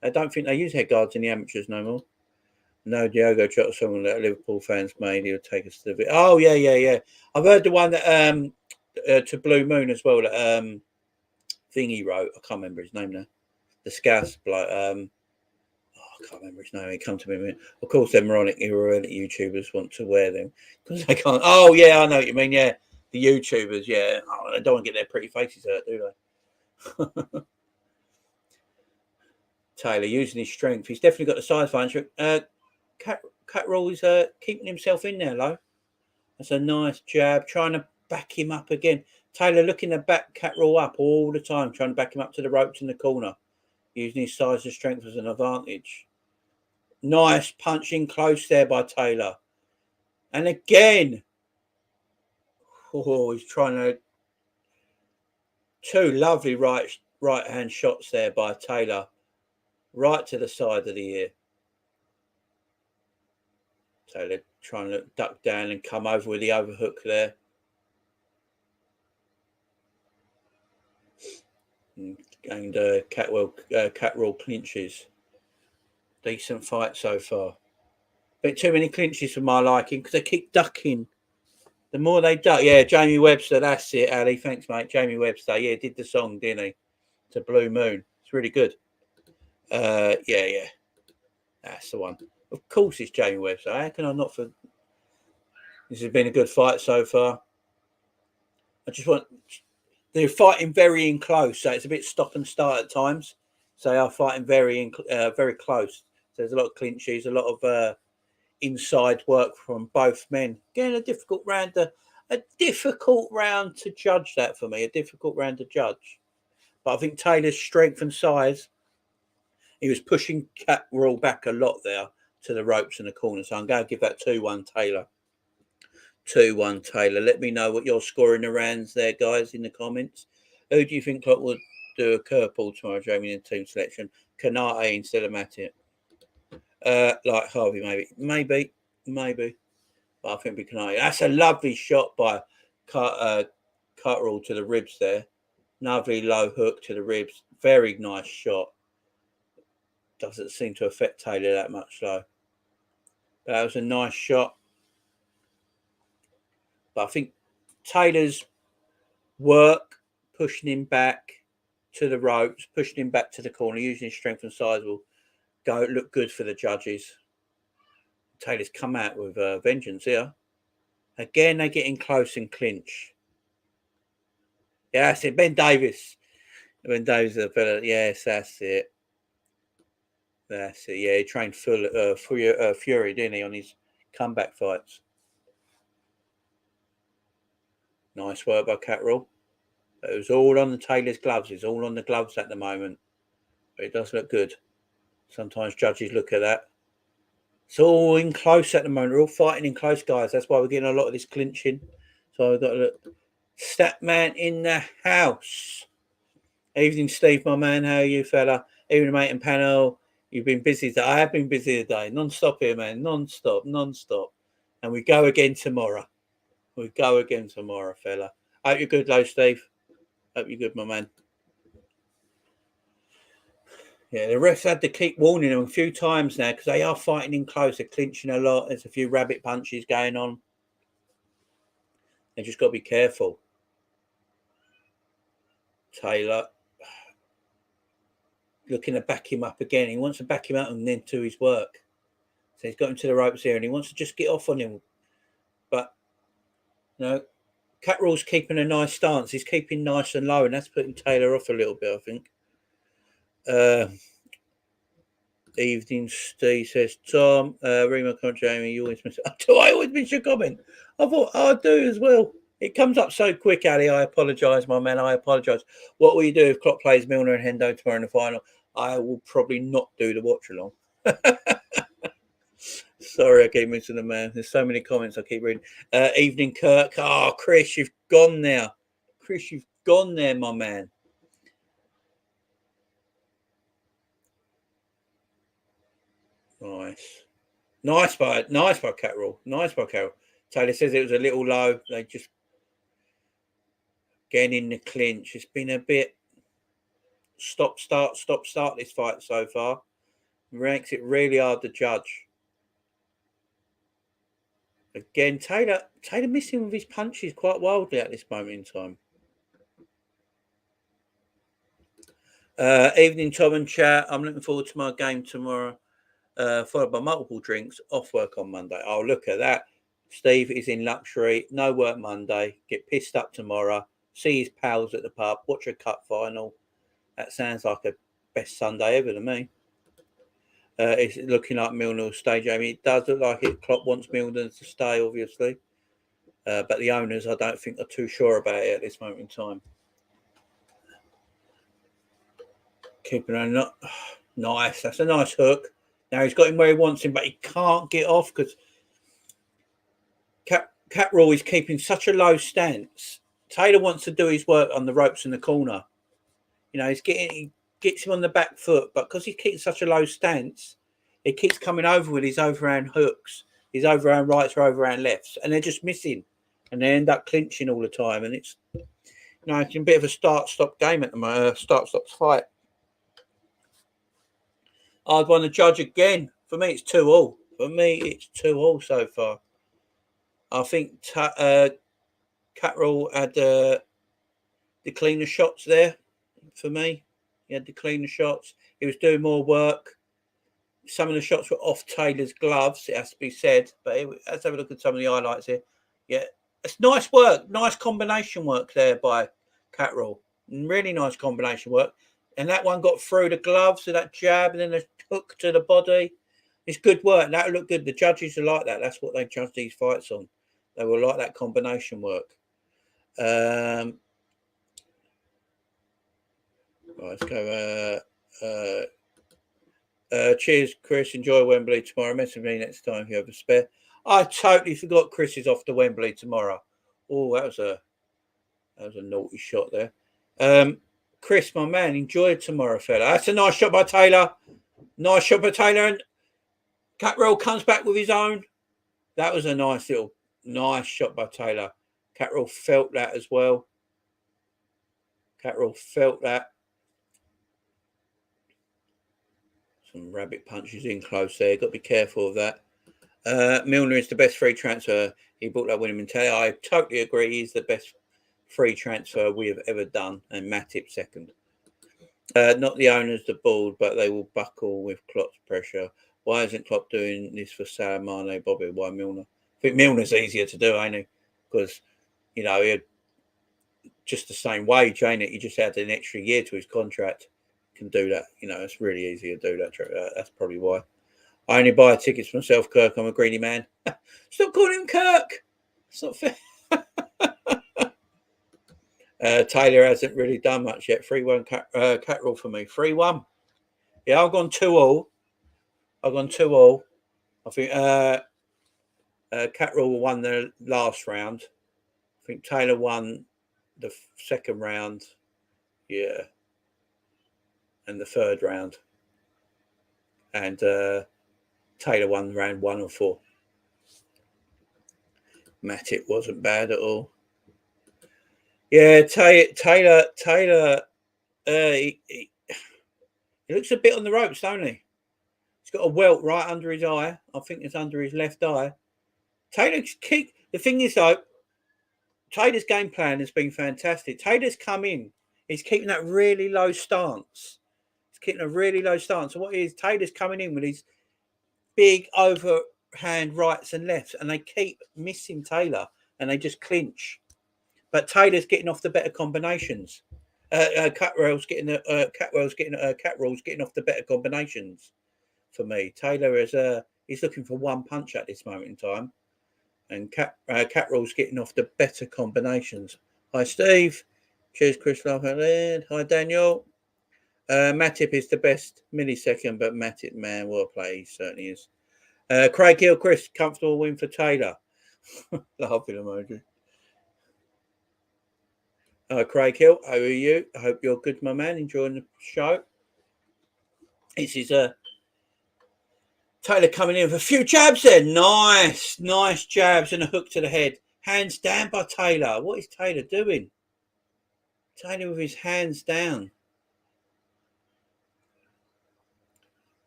I don't think they use head guards in the amateurs no more. No, Diogo Jota song that Liverpool fans made. He'll take us to the. Oh yeah. I've heard the one that to Blue Moon as well. That thing he wrote. I can't remember his name now. The Scouse bloke. I can't remember his name. He come to me. Of course, them moronic YouTubers want to wear them because they can't. Oh yeah, I know what you mean. Yeah, the YouTubers. Yeah, they don't want to get their pretty faces hurt, do they? Taylor using his strength. He's definitely got the size advantage. Catterall is keeping himself in there, low. That's a nice jab, trying to back him up again. Taylor looking to back Catterall up all the time, trying to back him up to the ropes in the corner, using his size and strength as an advantage. Nice punching close there by Taylor. And again, he's trying to. 2 lovely right hand shots there by Taylor. right to the side of the ear. Taylor trying to duck down and come over with the overhook there. And Catterall clinches. Decent fight so far. Bit too many clinches for my liking because they keep ducking. The more they duck, yeah, Jamie Webster, that's it, Ali. Thanks, mate. Jamie Webster, yeah, did the song, didn't he? To Blue Moon. It's really good. Yeah. That's the one. Of course it's Jamie Webster. How can I not for this has been a good fight so far. They're fighting very close, so it's a bit stop and start at times. So they are fighting very close. So there's a lot of clinches, a lot of inside work from both men. Again, a difficult round to judge that for me. A difficult round to judge. But I think Taylor's strength and size, he was pushing Catterall back a lot there to the ropes in the corner. So I'm going to give that 2-1 Taylor. 2-1 Taylor. Let me know what you're scoring the rounds there, guys, in the comments. Who do you think would do a curveball tomorrow, Jamie, in team selection? Kanate instead of Matip? Like Harvey, maybe. But I think we can. That's a lovely shot by Catterall to the ribs there. Lovely low hook to the ribs. Very nice shot. Doesn't seem to affect Taylor that much though. That was a nice shot. But I think Taylor's work, pushing him back to the ropes, pushing him back to the corner, using his strength and size will look good for the judges. Taylor's come out with vengeance here. Again, they're getting close and clinch. Yeah, that's it. Ben Davis. Ben Davis is a fella. Yes, that's it. That's it. Yeah, he trained Fury, didn't he, on his comeback fights. Nice work by Catterall. It was all on the Taylor's gloves. It's all on the gloves at the moment. But it does look good. Sometimes judges look at that. It's all in close at the moment. We're all fighting in close, guys. That's why we're getting a lot of this clinching. So I've got to look. Statman in the house. Evening, Steve, my man. How are you, fella? Evening, mate and panel. You've been busy today. I have been busy today. Non-stop here, man. Non-stop. And we go again tomorrow. Fella. Hope you're good, though, Steve. Hope you're good, my man. Yeah, the refs had to keep warning them a few times now because they are fighting in close. They're clinching a lot. There's a few rabbit punches going on. They just got to be careful. Taylor looking to back him up again. He wants to back him up and then do his work. So he's got him to the ropes here and he wants to just get off on him. But, Catterall's keeping a nice stance. He's keeping nice and low and that's putting Taylor off a little bit, I think. Evening, Steve says, Tom, read my comment, Jamie, you always miss it. Do I always miss your comment? I thought I do as well. It comes up so quick, Ali. I apologise, my man. I apologise. What will you do if Klopp plays Milner and Hendo tomorrow in the final? I will probably not do the watch along. Sorry, I keep missing the man. There's so many comments I keep reading. Evening, Kirk. Oh, Chris, you've gone now. Chris, you've gone there, my man. Nice by Catterall. Taylor says it was a little low. They just getting in the clinch. It's been a bit stop start this fight so far. It makes it really hard to judge. Again, Taylor missing with his punches quite wildly at this moment in time. Evening, Tom and chat. I'm looking forward to my game tomorrow. Followed by multiple drinks, off work on Monday. Oh, look at that. Steve is in luxury, no work Monday, get pissed up tomorrow, see his pals at the pub, watch a cup final. That sounds like a best Sunday ever to me. It's looking like Milner will stay, Jamie. It does look like it. Klopp wants Milner to stay, obviously. But the owners, I don't think, are too sure about it at this moment in time. Keeping on up. Nice. That's a nice hook. Now he's got him where he wants him, but he can't get off because Catterall is keeping such a low stance. Taylor wants to do his work on the ropes in the corner. He's getting gets him on the back foot, but because he keeps such a low stance, he keeps coming over with his overhand hooks, his overhand rights or overhand lefts, and they're just missing, and they end up clinching all the time, and it's it's a bit of a start-stop game at the moment, start-stop fight. I'd want to judge again. For me, it's 2-2. For me, it's 2-2 so far. I think Catterall had the cleaner shots there for me. He had the cleaner shots. He was doing more work. Some of the shots were off Taylor's gloves, it has to be said. But let's have a look at some of the highlights here. Yeah, it's nice work. Nice combination work there by Catterall. Really nice combination work. And that one got through the gloves with that jab and then a hook to the body. It's good work. That'll look good. The judges are like that. That's what they judge these fights on. They will like that combination work. Right, let's go. Cheers, Chris. Enjoy Wembley tomorrow. Message me next time if you have a spare. I totally forgot Chris is off to Wembley tomorrow. Oh, that was a naughty shot there. Chris, my man, enjoy it tomorrow, fella. That's a nice shot by Taylor. Nice shot by Taylor. And Catterall comes back with his own. That was a nice shot by Taylor. Catterall felt that as well. Catterall felt that. Some rabbit punches in close there. Got to be careful of that. Milner is the best free transfer. He brought that winning mentality. I totally agree. He's the best free transfer we have ever done. And Matip second. Not the owners, the board, but they will buckle with Klopp's pressure. Why isn't Klopp doing this for Salah, Mane, Bobby? Why Milner? I think Milner's easier to do, ain't he? Because, he had just the same wage, ain't it? He just had an extra year to his contract. Can do that. It's really easy to do that. That's probably why. I only buy tickets myself, Kirk. I'm a greedy man. Stop calling him Kirk. It's not fair. Taylor hasn't really done much yet. 3-1 Catterall for me. 3-1. Yeah, I've gone 2-2. I think Catterall won the last round. I think Taylor won the second round. Yeah. And the third round. And Taylor won round 1 or 4. Matip wasn't bad at all. Yeah, Taylor. He looks a bit on the ropes, don't he? He's got a welt right under his eye. I think it's under his left eye. Taylor's kick. The thing is, though, Taylor's game plan has been fantastic. Taylor's come in. He's keeping that really low stance. He's keeping a really low stance. So what is Taylor's coming in with his big overhand rights and lefts, and they keep missing Taylor, and they just clinch. But Taylor's getting off the better combinations. Catterall's getting off the better combinations. For me, Taylor he's looking for one punch at this moment in time, and Catterall's getting off the better combinations. Hi, Steve. Cheers, Chris. Hi, Daniel. Matip is the best millisecond, but Matip, man, what a play. He certainly is. Craig Hill, Chris, comfortable win for Taylor. Laughing emoji. Craig Hill, how are you? I hope you're good, my man. Enjoying the show. This is Taylor coming in with a few jabs there. Nice jabs and a hook to the head. Hands down by Taylor. What is Taylor doing? Taylor with his hands down.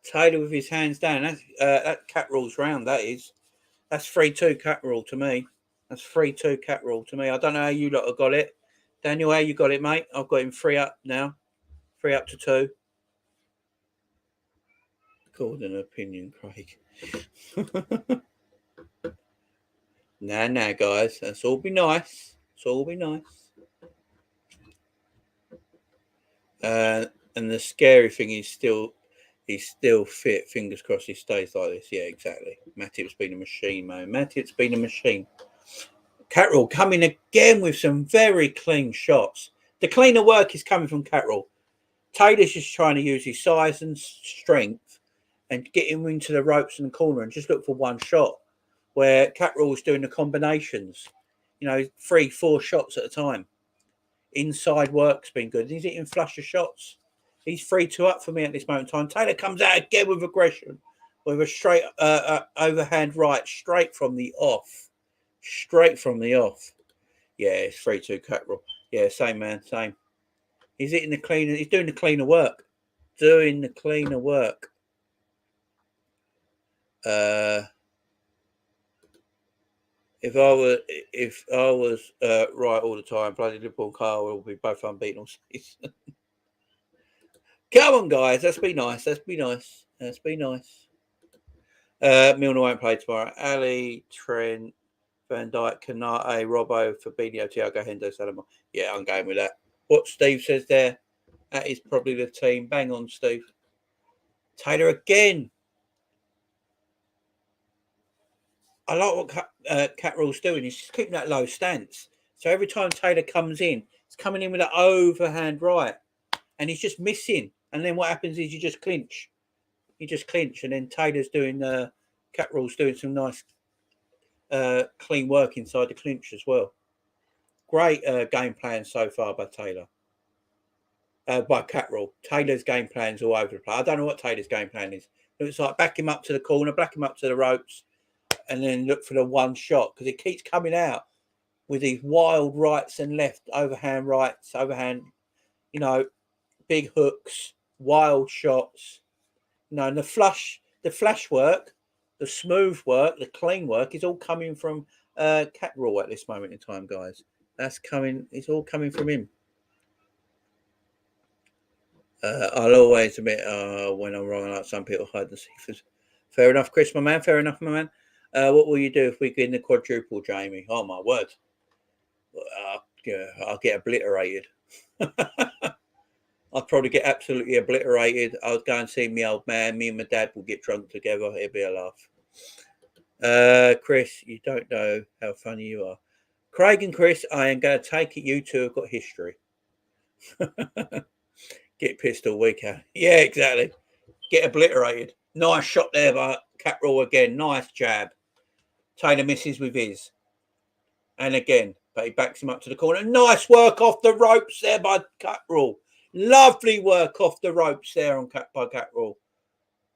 Taylor with his hands down. That Catterall's round, that is. That's 3-2 Catterall to me. That's 3-2 Catterall to me. I don't know how you lot have got it. Daniel, how you got it, mate? I've got him 3-up now. 3-up to 2. Called an opinion, Craig. Nah, guys. Let's all be nice. And the scary thing is he's still fit. Fingers crossed he stays like this. Yeah, exactly. Matip's been a machine, man. Matip's been a machine. Catterall coming again with some very clean shots. The cleaner work is coming from Catterall. Taylor's just trying to use his size and strength and get him into the ropes in the corner and just look for one shot, where Catterall is doing the combinations, 3-4 shots at a time. Inside work's been good. He's hitting flusher shots. He's 3-2 up for me at this moment in time. Taylor comes out again with aggression, with a straight overhand right, straight from the off. Straight from the off. Yeah, it's 3-2 Catterall. Yeah, same man, same. He's hitting the cleaner. He's doing the cleaner work. Doing the cleaner work. If I was right all the time, bloody Liverpool and Carl will be both unbeaten all season. Come on, guys. Let's be nice. Let's be nice. Let's be nice. Milner won't play tomorrow. Ali, Trent, Van Dijk, Kanate, Robbo, Fabinho, Thiago, Hendo, Salomon. Yeah, I'm going with that. What Steve says there, that is probably the team. Bang on, Steve. Taylor again. I like what Catterall's doing. He's just keeping that low stance. So every time Taylor comes in, he's coming in with that overhand right. And he's just missing. And then what happens is you just clinch. You just clinch. And then Taylor's doing, Catterall's doing some nice clean work inside the clinch as well. Great game plan so far by Taylor. By Catterall. Taylor's game plan's all over the place. I don't know what Taylor's game plan is. It's like back him up to the corner, back him up to the ropes, and then look for the one shot because it keeps coming out with these wild rights and left, overhand rights, overhand, big hooks, wild shots. And the flash work, the smooth work, the clean work is all coming from Catterall at this moment in time, guys. It's all coming from him. I'll always admit when I'm wrong, like some people hide the secrets. Fair enough, Chris, my man. Fair enough, my man. What will you do if we get in the quadruple, Jamie? Oh, my word. I'll get obliterated. I'll probably get absolutely obliterated. I'll go and see my old man. Me and my dad will get drunk together. It'll be a laugh. Chris, you don't know how funny you are. Craig and Chris, I am going to take it you two have got history. Get pissed all week out. Yeah, exactly. Get obliterated. Nice shot there by Catterall again. Nice jab. Taylor misses with his. And again, but he backs him up to the corner. Nice work off the ropes there by Catterall. Lovely work off the ropes there by Catterall.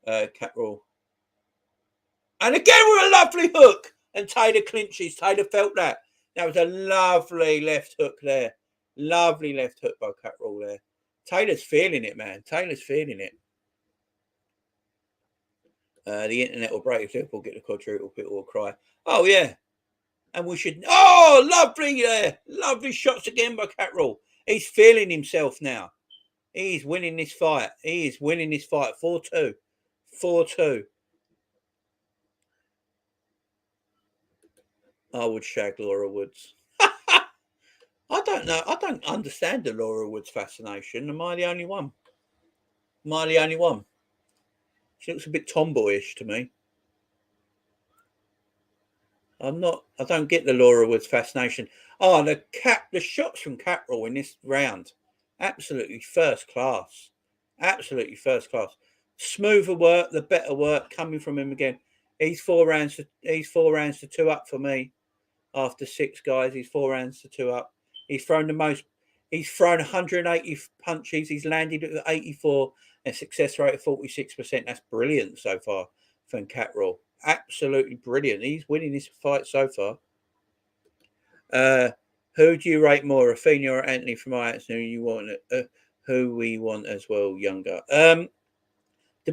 Catterall. And again with a lovely hook. And Taylor clinches. Taylor felt that. That was a lovely left hook there. Lovely left hook by Catterall there. Taylor's feeling it, man. Taylor's feeling it. The internet will break if Liverpool get the quadruple, people will cry. Oh, yeah. And we should... Oh, lovely there. Lovely shots again by Catterall. He's feeling himself now. He's winning this fight. 4-2. 4-2. I would shag Laura Woods. I don't know. I don't understand the Laura Woods fascination. Am I the only one? She looks a bit tomboyish to me. I don't get the Laura Woods fascination. Oh, the shots from Catterall in this round. Absolutely first class. Absolutely first class. Smoother work, the better work coming from him again. He's 4 rounds to 2 up for me. After 6 guys, he's 4 rounds to 2 up. He's thrown 180 punches. He's landed at 84 and success rate of 46%. That's brilliant so far from Catterall. Absolutely brilliant. He's winning this fight so far. Who do you rate more, Rafinha or Anthony from Ajax? Who we want as well, younger. To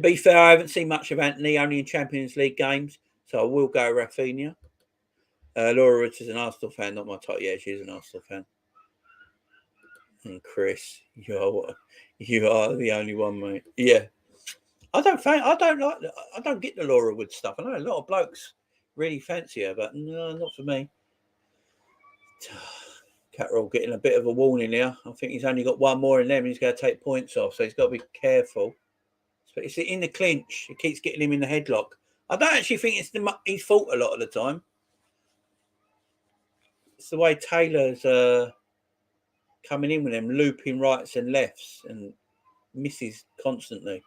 be fair, I haven't seen much of Anthony, only in Champions League games, so I will go Rafinha. Laura Woods is an Arsenal fan, not my type. Yeah, she's an Arsenal fan. And Chris, you are the only one, mate. Yeah. I don't get the Laura Woods stuff. I know a lot of blokes really fancy her, but no, not for me. Catterall getting a bit of a warning here. I think he's only got one more in them. He's going to take points off, so he's got to be careful. But it's in the clinch. It keeps getting him in the headlock. I don't actually think it's his fault a lot of the time. It's the way Taylor's coming in with them, looping rights and lefts and misses constantly.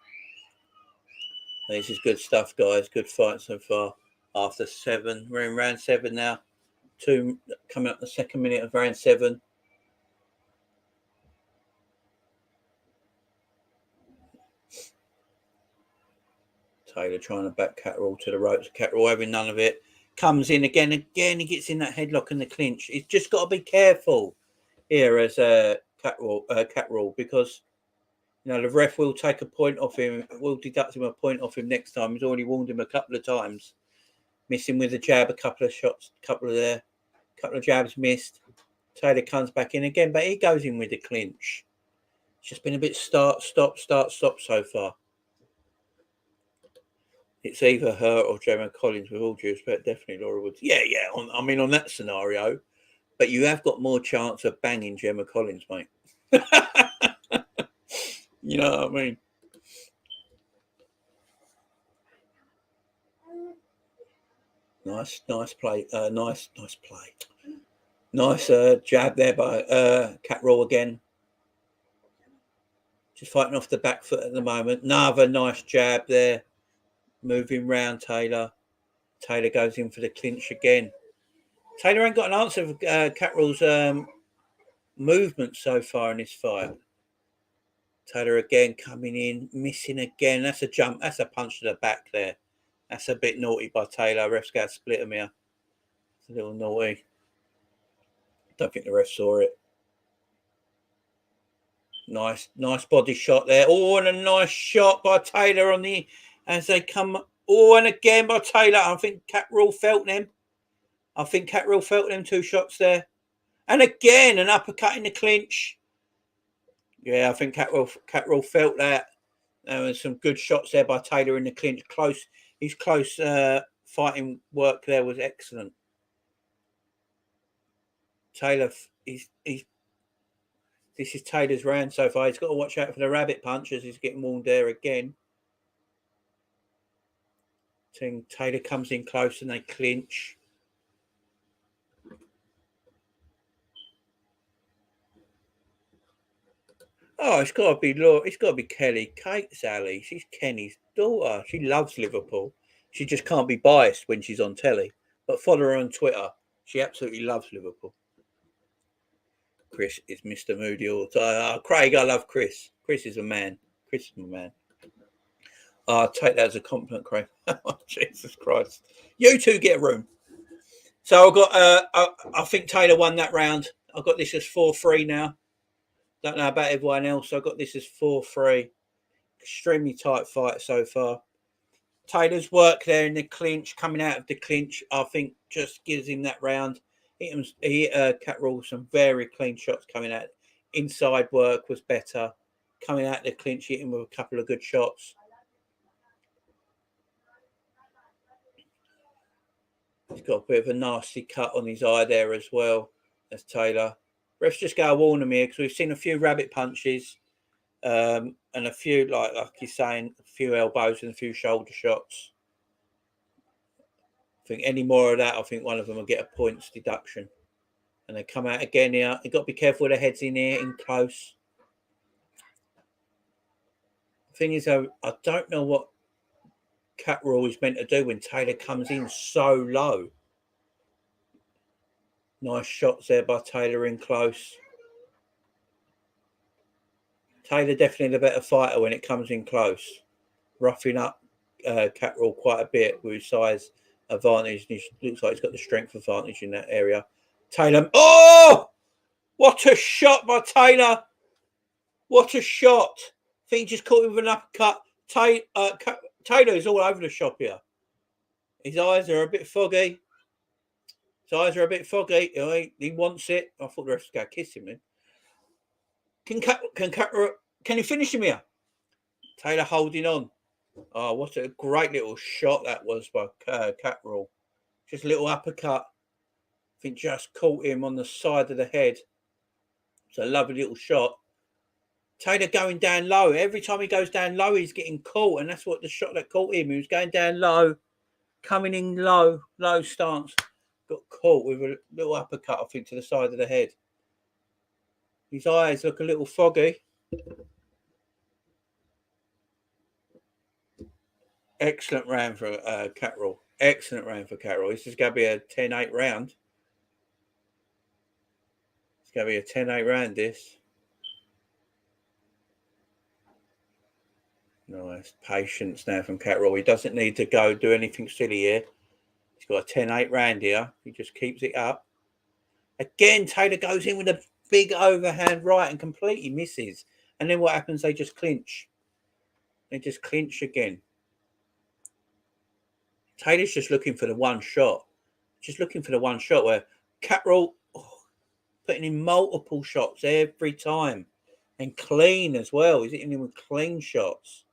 This is good stuff, guys. Good fight so far. After 7, we're in round 7 now. 2 coming up the second minute of round 7. Taylor trying to back Catterall to the ropes. Catterall having none of it. Comes in again. He gets in that headlock and the clinch. He's just got to be careful here as Catterall, because the ref will take a point off him. Will deduct him a point off him next time. He's already warned him a couple of times. Missing with the jab, a couple of shots, couple of jabs missed. Taylor comes back in again, but he goes in with the clinch. It's just been a bit start, stop so far. It's either her or Gemma Collins, with all due respect. Definitely Laura Woods. Yeah. On that scenario, but you have got more chance of banging Gemma Collins, mate. You know what I mean? Nice play. Nice play. Nice jab there by Catterall again. Just fighting off the back foot at the moment. Another nice jab there. Moving round Taylor. Taylor goes in for the clinch again. Taylor ain't got an answer for Catterall's movement so far in this fight. Taylor again coming in, missing again. That's a jump. That's a punch to the back there. That's a bit naughty by Taylor. Ref's got to split him here. It's a little naughty. Don't think the ref saw it. Nice body shot there. Oh, and a nice shot by Taylor as they come. Oh, and again by Taylor. I think Catterall felt them. Two shots there. And again, an uppercut in the clinch. Yeah, I think Catterall felt that. There was some good shots there by Taylor in the clinch. His close fighting work there was excellent. Taylor, this is Taylor's round so far. He's got to watch out for the rabbit punches. He's getting warned there again. Taylor comes in close and they clinch. Oh, it's got to be Kelly. Kate Sally. She's Kenny's daughter. She loves Liverpool. She just can't be biased when she's on telly. But follow her on Twitter. She absolutely loves Liverpool. Chris is Mr. Moody all the time. Craig, I love Chris. Chris is a man. Chris is my man. I'll take that as a compliment, Craig. Jesus Christ. You two get a room. So I've got, I think Taylor won that round. I've got this as 4-3 now. Don't know about everyone else. I've got this as 4-3. Extremely tight fight so far. Taylor's work there in the clinch, coming out of the clinch, I think just gives him that round. Catterall some very clean shots coming out. Inside work was better. Coming out the clinch, hit him with a couple of good shots. He's got a bit of a nasty cut on his eye there as well as Taylor. Refs just go warn him here because we've seen a few rabbit punches and a few, like you're saying, a few elbows and a few shoulder shots. I think any more of that, I think one of them will get a points deduction. And they come out again here. You've got to be careful with the heads in here, in close. The thing is, I don't know what Catterall is meant to do when Taylor comes in so low. Nice shots there by Taylor in close. Taylor definitely the better fighter when it comes in close. Roughing up Catterall quite a bit with his size advantage. He looks like he's got the strength advantage in that area. Taylor. Oh! What a shot by Taylor. What a shot. I think he just caught him with an uppercut. Taylor is all over the shop here. His eyes are a bit foggy. He wants it. I thought the ref's going to kiss him then. Can you finish him here? Taylor holding on. Oh, what a great little shot that was by Catterall. Just a little uppercut. I think just caught him on the side of the head. It's a lovely little shot. Taylor going down low. Every time he goes down low, he's getting caught. And that's what the shot that caught him. He was going down low, coming in low stance. Got caught with a little uppercut, I think, to the side of the head. His eyes look a little foggy. Excellent round for Catterall. Excellent round for Catterall. This is going to be a 10-8 round. It's going to be a 10-8 round, this. Nice patience now from Catterall. He doesn't need to go do anything silly here. He's got a 10-8 round here. He just keeps it up. Again, Taylor goes in with a big overhand right and completely misses. And then what happens? They just clinch. They just clinch again. Taylor's just looking for the one shot. Just looking for the one shot where Catterall putting in multiple shots every time. And clean as well. He's hitting him with clean shots.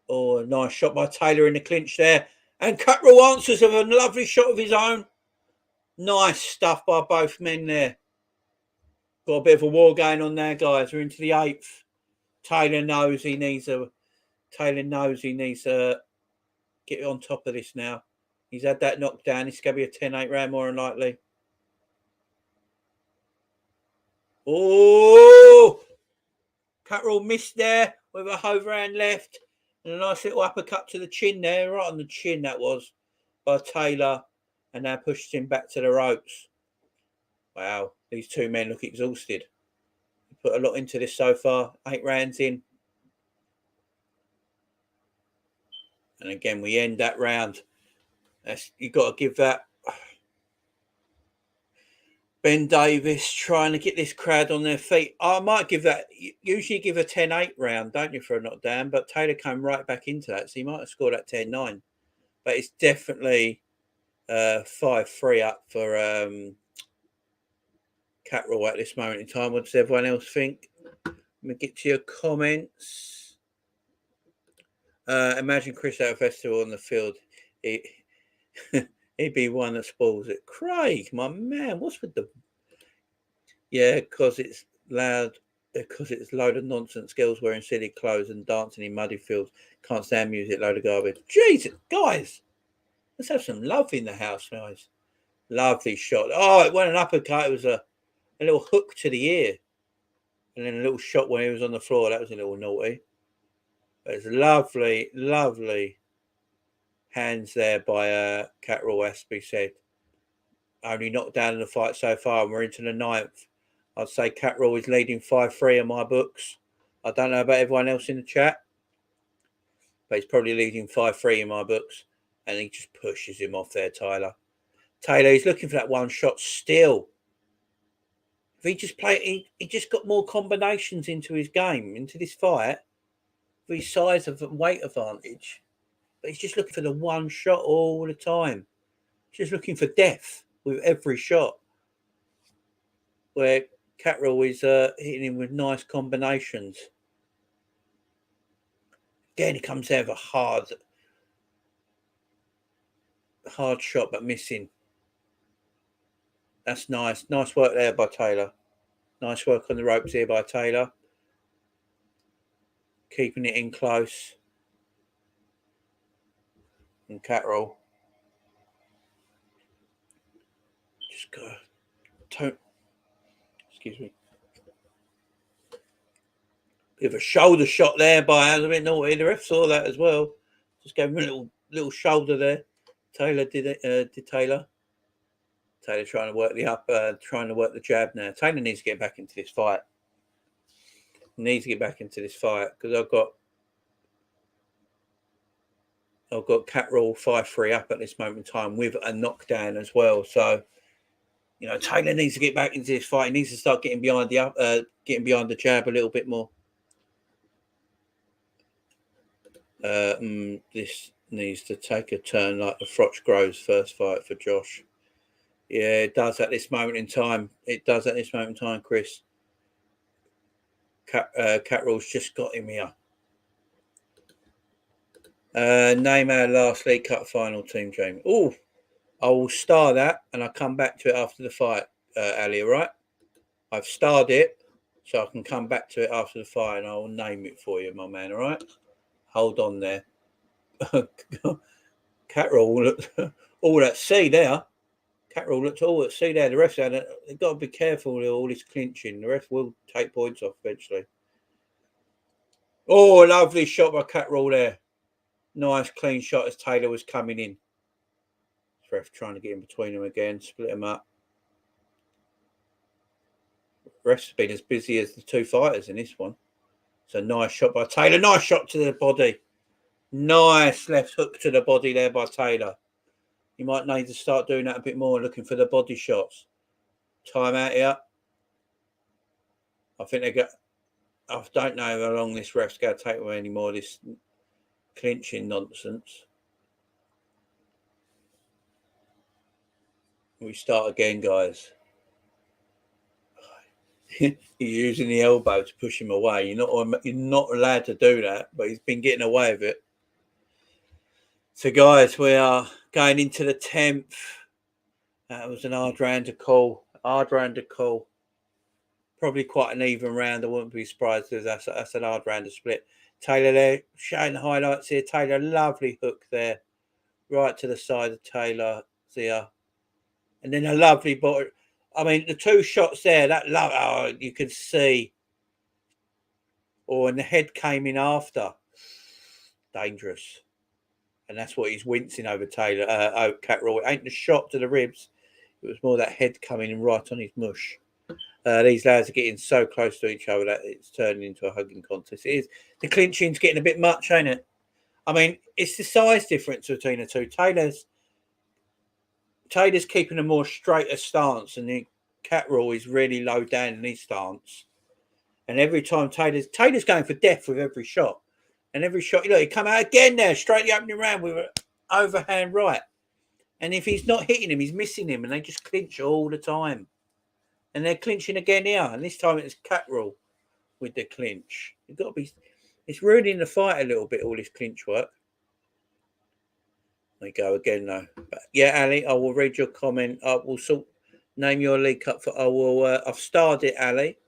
Oh, a nice shot by Taylor in the clinch there. And Catterall answers with a lovely shot of his own. Nice stuff by both men there. Got a bit of a war going on there, guys. We're into the 8th. Taylor knows he needs to get on top of this now. He's had that knockdown. It's going to be a 10-8 round more than likely. Oh! Catterall missed there with a overhand left. And a nice little uppercut to the chin there. Right on the chin that was by Taylor. And now pushes him back to the ropes. Wow. These two men look exhausted. Put a lot into this so far. 8 rounds in. And again, we end that round. You've got to give that. Ben Davis trying to get this crowd on their feet. I might give that. Usually give a 10-8 round, don't you, for a knockdown? But Taylor came right back into that. So he might have scored at 10-9. But it's definitely 5-3 up for Catterall at this moment in time. What does everyone else think? Let me get to your comments. Imagine Chris at a festival on the field. He'd be one that spoils it. Craig, my man, what's with the... Yeah, because it's loud, because it's a load of nonsense. Girls wearing silly clothes and dancing in muddy fields. Can't stand music, load of garbage. Jesus, guys, let's have some love in the house, guys. Lovely shot. Oh, it went an uppercut. It was a little hook to the ear. And then a little shot when he was on the floor. That was a little naughty. But it's lovely, lovely hands there by Catterall, has to be said. Only knocked down in the fight so far, and we're into the 9th. I'd say Catterall is leading 5-3 in my books. I don't know about everyone else in the chat, but he's probably leading 5-3 in my books. And he just pushes him off there, Taylor. Taylor, he's looking for that one shot still. If he just he just got more combinations into his game, into this fight, with his size and weight advantage. But he's just looking for the one shot all the time. He's just looking for death with every shot. Where Catterall is hitting him with nice combinations. Again, he comes out with a hard shot, but missing. That's nice. Nice work there by Taylor. Nice work on the ropes here by Taylor. Keeping it in close. And Catterall. Just go. Excuse me. Bit of a shoulder shot there by a bit naughty. The ref saw that as well. Just gave him a little shoulder there. Taylor did it. Did Taylor? Taylor trying to work trying to work the jab now. Taylor needs to get back into this fight. Needs to get back into this fight because I've got Catterall 5-3 up at this moment in time with a knockdown as well. So, you know, Taylor needs to get back into this fight. He needs to start getting behind the jab a little bit more. This needs to take a turn like the Froch Groves first fight for Josh. Yeah, it does at this moment in time. It does at this moment in time, Chris. Catterall's just got him here. Name our last League Cup final team, Jamie. Oh, I will star that and I'll come back to it after the fight, Ali, all right? I've starred it, so I can come back to it after the fight and I'll name it for you, my man, all right? Hold on there. Catterall looked all at sea there. Catterall looked all at sea there. The refs had it. They've got to be careful with all this clinching. The ref will take points off eventually. Oh, lovely shot by Catterall there. Nice clean shot as Taylor was coming in. Ref trying to get in between them again, split them up. Ref's been as busy as the two fighters in this one. It's a nice shot by Taylor. Nice shot to the body. Nice left hook to the body there by Taylor. You might need to start doing that a bit more, looking for the body shots. Time out here. I think they got. I don't know how long this ref's going to take away anymore. This clinching nonsense. We start again, guys. He's using the elbow to push him away. You're not allowed to do that, but he's been getting away with it. So, guys, we are going into the 10th. That was an hard round to call. Probably quite an even round. I wouldn't be surprised if that's an hard round to split. Taylor there, showing the highlights here. Taylor, lovely hook there. Right to the side of Taylor there. And then a lovely body. I mean, the two shots there, you could see. And the head came in after. Dangerous. And that's what he's wincing over Taylor, Catterall. It ain't the shot to the ribs. It was more that head coming in right on his mush. These lads are getting so close to each other that it's turning into a hugging contest. It is. The clinching's getting a bit much, ain't it? I mean, it's the size difference between the two. Taylor's keeping a more straighter stance, and the Catterall is really low down in his stance. And every time Taylor's going for death with every shot. And every shot, he come out again there, straight the opening round with an overhand right. And if he's not hitting him, he's missing him, and they just clinch all the time. And they're clinching again here, and this time it's Catterall with the clinch. It's ruining the fight a little bit, all this clinch work. There you go again though. But yeah, Ali, I will read your comment. I will name your league up for. I've starred it, Ali.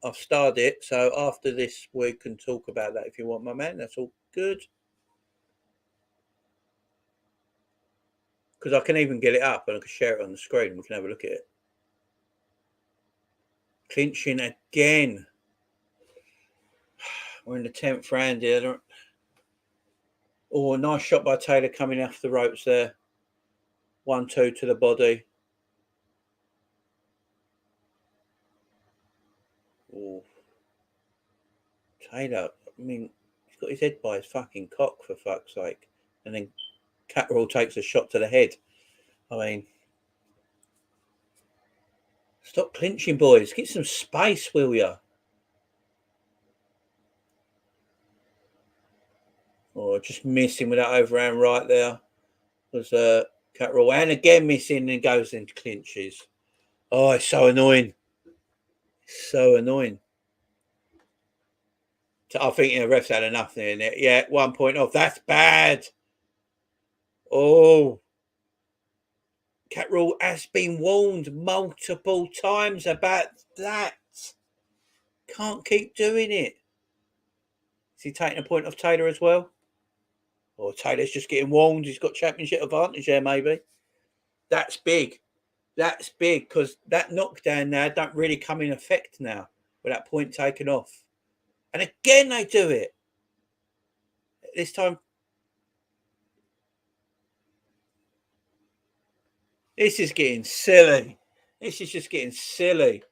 I've starred it. So after this, we can talk about that if you want, my man. That's all good. Because I can even get it up and I can share it on the screen and we can have a look at it. Clinching again. We're in the 10th round here. Oh, a nice shot by Taylor coming off the ropes there. 1-2 to the body. Oh. Taylor, I mean, he's got his head by his fucking cock, for fuck's sake. And then Catterall takes a shot to the head. I mean, stop clinching, boys. Get some space, will ya? Oh, just missing with that overhand right there. Was Catterall. And again missing and goes into clinches. Oh, it's so annoying. So annoying. I think the ref's had enough there. Yeah, 1 point off. That's bad. Oh. Catterall has been warned multiple times about that. Can't keep doing it. Is he taking a point off Taylor as well? Or Taylor's just getting warned. He's got championship advantage there, maybe. That's big. That's big because that knockdown now don't really come in effect now with that point taken off. And again, they do it. This time. This is getting silly. This is just getting silly.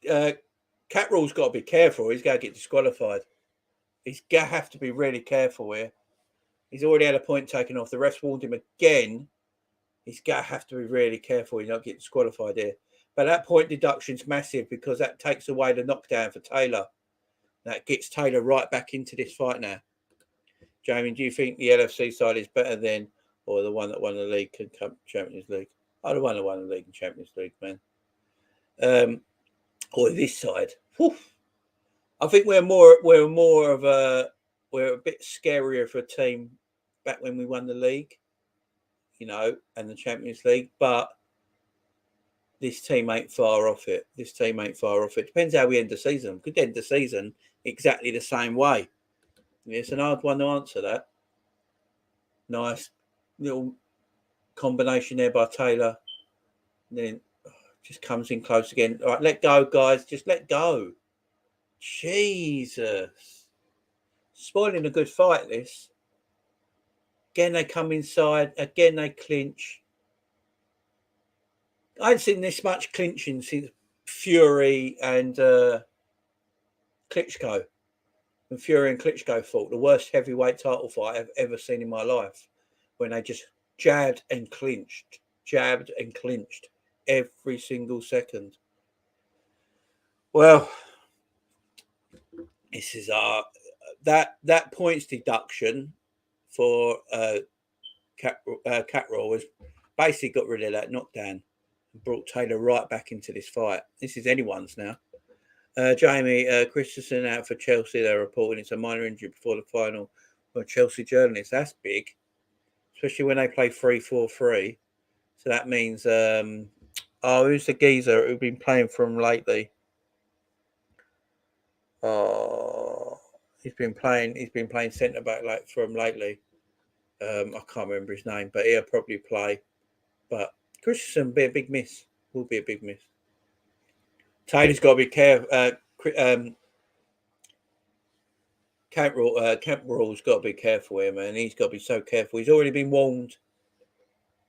Catterall's got to be careful. He's going to get disqualified. He's going to have to be really careful here. He's already had a point taken off. The ref's warned him again. He's going to have to be really careful. He's not getting disqualified here. But that point deduction's massive because that takes away the knockdown for Taylor. That gets Taylor right back into this fight now. Jamie, do you think the LFC side is better than, or the one that won the league and Champions League? Oh, the one that won the league and Champions League, man. Or this side. Whew. I think we're a bit scarier for a team back when we won the league, and the Champions League. But this team ain't far off it. Depends how we end the season. Could end the season exactly the same way. It's an hard one to answer that. Nice little combination there by Taylor. And then just comes in close again. All right, let go, guys. Just let go. Jesus. Spoiling a good fight, this. Again, they come inside. Again, they clinch. I haven't seen this much clinching since Fury and Klitschko. When Fury and Klitschko fought, the worst heavyweight title fight I've ever seen in my life, when they just jabbed and clinched every single second. Well, this is that points deduction for Catterall was basically got rid of that knockdown and brought Taylor right back into this fight. This is anyone's now. Jamie Christensen out for Chelsea. They're reporting it's a minor injury before the final. Well, Chelsea journalists, that's big, especially when they play 3-4-3. So that means, who's the geezer who's been playing for them lately? Oh, he's been playing centre back for him lately. I can't remember his name, but he'll probably play. But Christensen will be a big miss. Taylor's got to be careful. Catterall's got to be careful here, man. He's got to be so careful. He's already been warned.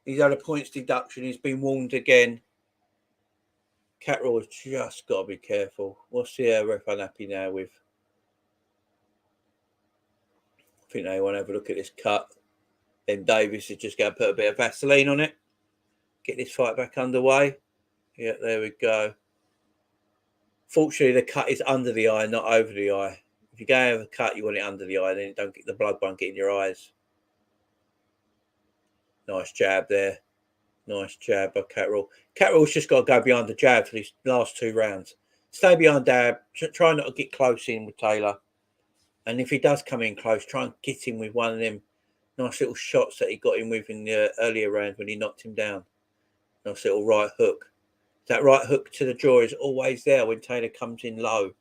He's had a points deduction. He's been warned again. Catterall's just got to be careful. What's the ref unhappy now with? I think they want to have a look at this cut. Then Davis is just going to put a bit of Vaseline on it. Get this fight back underway. Yeah, there we go. Fortunately, the cut is under the eye, not over the eye. If you go over the cut, you want it under the eye, then don't get the blood won't get in your eyes. Nice jab there. Nice jab by Catterall. Catterall's just got to go behind the jab for these last 2 rounds. Stay behind jab. Try not to get close in with Taylor. And if he does come in close, try and get him with one of them nice little shots that he got him with in the earlier round when he knocked him down. Nice little right hook. That right hook to the jaw is always there when Taylor comes in low.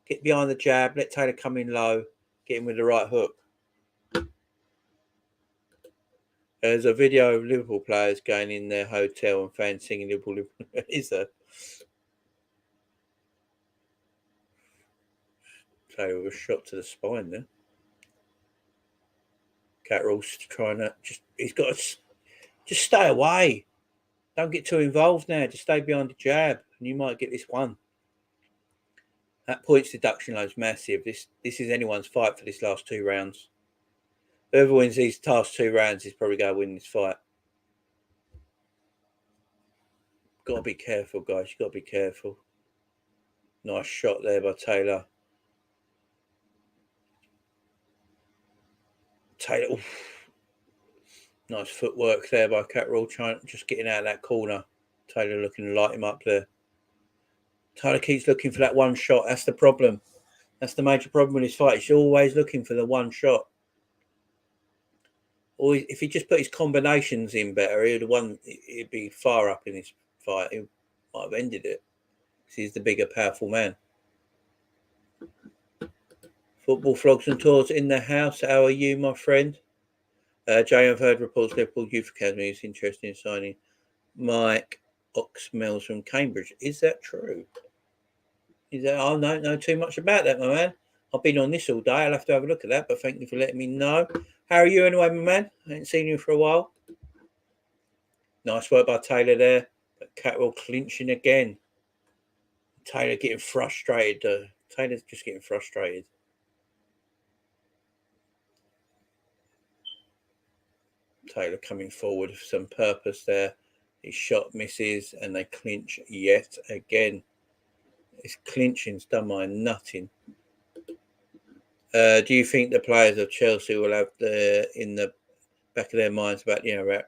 Get behind the jab, let Taylor come in low, get him with the right hook. There's a video of Liverpool players going in their hotel and fans singing Liverpool. Is there? Taylor was shot to the spine there. Catterall's trying to he's got to just stay away. Don't get too involved now. Just stay behind the jab and you might get this one. That points deduction load's massive. This is anyone's fight for this last 2 rounds. Whoever wins these last 2 rounds is probably going to win this fight. Got to be careful, guys. You've got to be careful. Nice shot there by Taylor. Oof. Nice footwork there by Catterall, just getting out of that corner. Taylor looking to light him up there. Taylor keeps looking for that one shot. That's the problem. That's the major problem with his fight. He's always looking for the one shot. Or if he just put his combinations in better, he'd be far up in this fight. He might have ended it. He's the bigger, powerful man. Football Flogs and Tours in the house. How are you, my friend? Jay, I've heard reports Liverpool Youth Academy is interested in signing Mike Oxmells from Cambridge. Is that true? I don't know too much about that, my man. I've been on this all day. I'll have to have a look at that, but thank you for letting me know. How are you anyway, my man? I haven't seen you for a while. Nice work by Taylor there. But Catterall clinching again. Taylor getting frustrated. Taylor's just getting frustrated. Taylor coming forward with some purpose there. His shot misses and they clinch yet again. This clinching's done my nutting. Do you think the players of Chelsea will have in the back of their minds about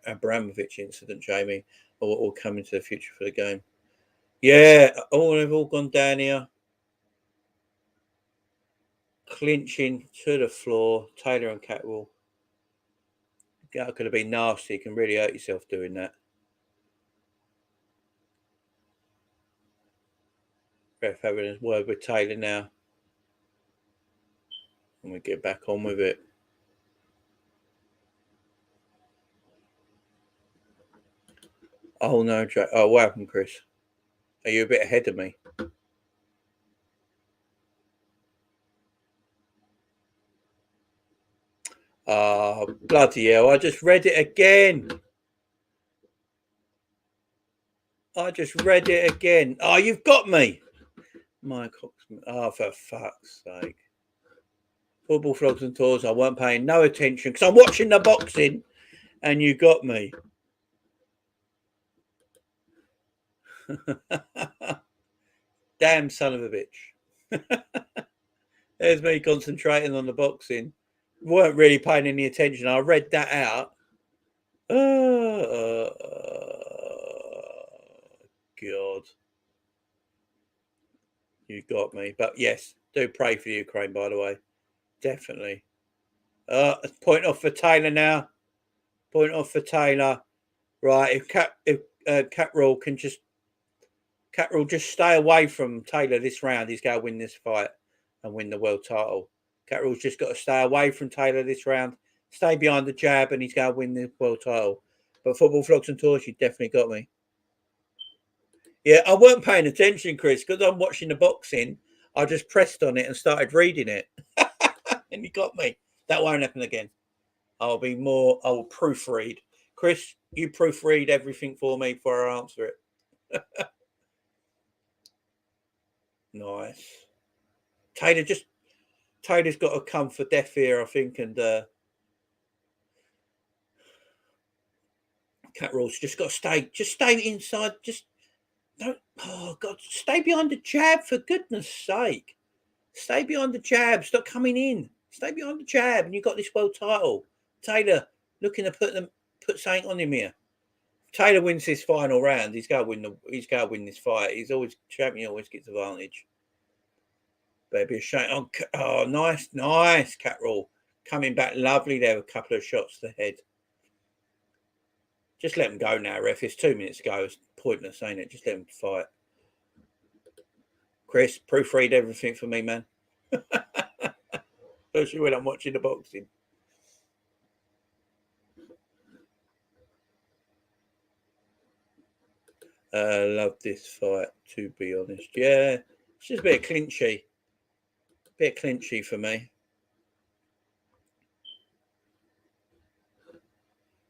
Abramovich incident, Jamie, or what will come into the future for the game? Yeah, they've all gone down here. Clinching to the floor. Taylor and Catterall. That could have been nasty. You can really hurt yourself doing that. Ref having a word with Taylor now. And we get back on with it. Oh no, Jack. Oh, what happened, Chris? Are you a bit ahead of me? Oh, bloody hell. I just read it again. I just read it again. Oh, you've got me. My Coxman. Oh, for fuck's sake. Football Flogs and Tours. I weren't paying no attention because I'm watching the boxing and you got me. Damn son of a bitch. There's me concentrating on the boxing. Weren't really paying any attention. I read that out. God. You got me. But yes, do pray for Ukraine, by the way. Definitely. Point off for Taylor now. Point off for Taylor. Right, if Catterall can just stay away from Taylor this round, he's going to win this fight and win the world title. Catterall's just got to stay away from Taylor this round, stay behind the jab, and he's going to win the world title. But Football Flogs and Tours, you definitely got me. Yeah, I weren't paying attention, Chris, because I'm watching the boxing. I just pressed on it and started reading it. And you got me. That won't happen again. I'll proofread. Chris, you proofread everything for me before I answer it. Nice. Taylor's got to come for death here, I think, and Catterall's just got to stay inside. Just don't. Oh God, stay behind the jab for goodness sake. Stay behind the jab. Stop coming in. Stay behind the jab, and you got this world title. Taylor looking to put something on him here. If Taylor wins this final round, he's got to win this fight. He's always champion. Always gets advantage. But it'd be a shame. Oh, nice, Catterall. Coming back lovely there with a couple of shots to the head. Just let him go now, ref. It's 2 minutes ago. It's pointless, ain't it? Just let him fight. Chris, proofread everything for me, man. Especially when I'm watching the boxing. I love this fight, to be honest. Yeah, it's just a bit clinchy. Bit clinchy for me.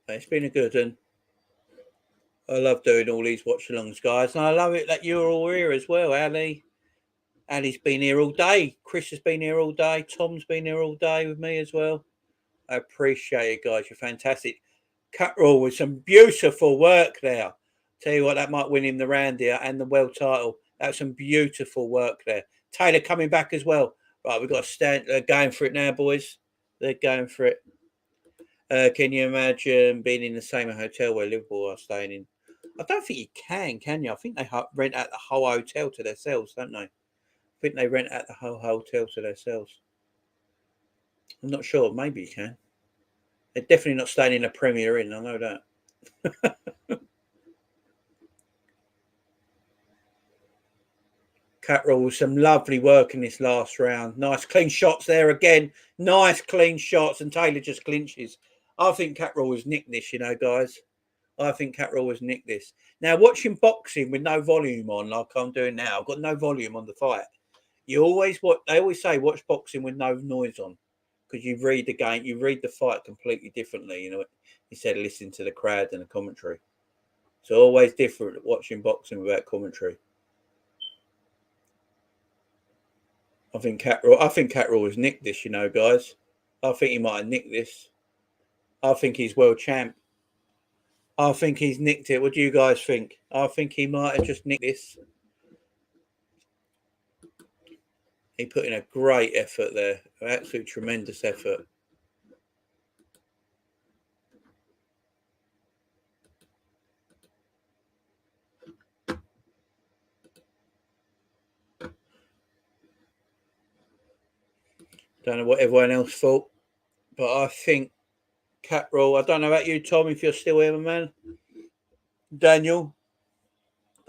It's been a good one. I love doing all these watch-alongs, guys. And I love it that you're all here as well, Ali. Ali's been here all day. Chris has been here all day. Tom's been here all day with me as well. I appreciate it, guys. You're fantastic. Catterall with some beautiful work there. Tell you what, that might win him the round here and the world title. That's some beautiful work there. Taylor coming back as well. Right, we've got to stand. They're going for it now, boys. They're going for it. Can you imagine being in the same hotel where Liverpool are staying in? I don't think you can you? I think they rent out the whole hotel to themselves, don't they? I think they rent out the whole hotel to themselves. I'm not sure. Maybe you can. They're definitely not staying in a Premier Inn. I know that. Catterall with some lovely work in this last round. Nice clean shots there again. Nice clean shots. And Taylor just clinches. I think Catterall has nicked this, you know, guys. I think Catterall has nicked this. Now, watching boxing with no volume on, like I'm doing now, I've got no volume on the fight. They always say watch boxing with no noise on, because you read the game, you read the fight completely differently, you know, instead of listening to the crowd and the commentary. So always different watching boxing without commentary. I think Catterall has nicked this, you know, guys. I think he might have nicked this. I think he's world champ. I think he's nicked it. What do you guys think? I think he might have just nicked this. He put in a great effort there. An absolute tremendous effort. Don't know what everyone else thought, but I think Catterall, I don't know about you, Tom, if you're still here, man. Daniel,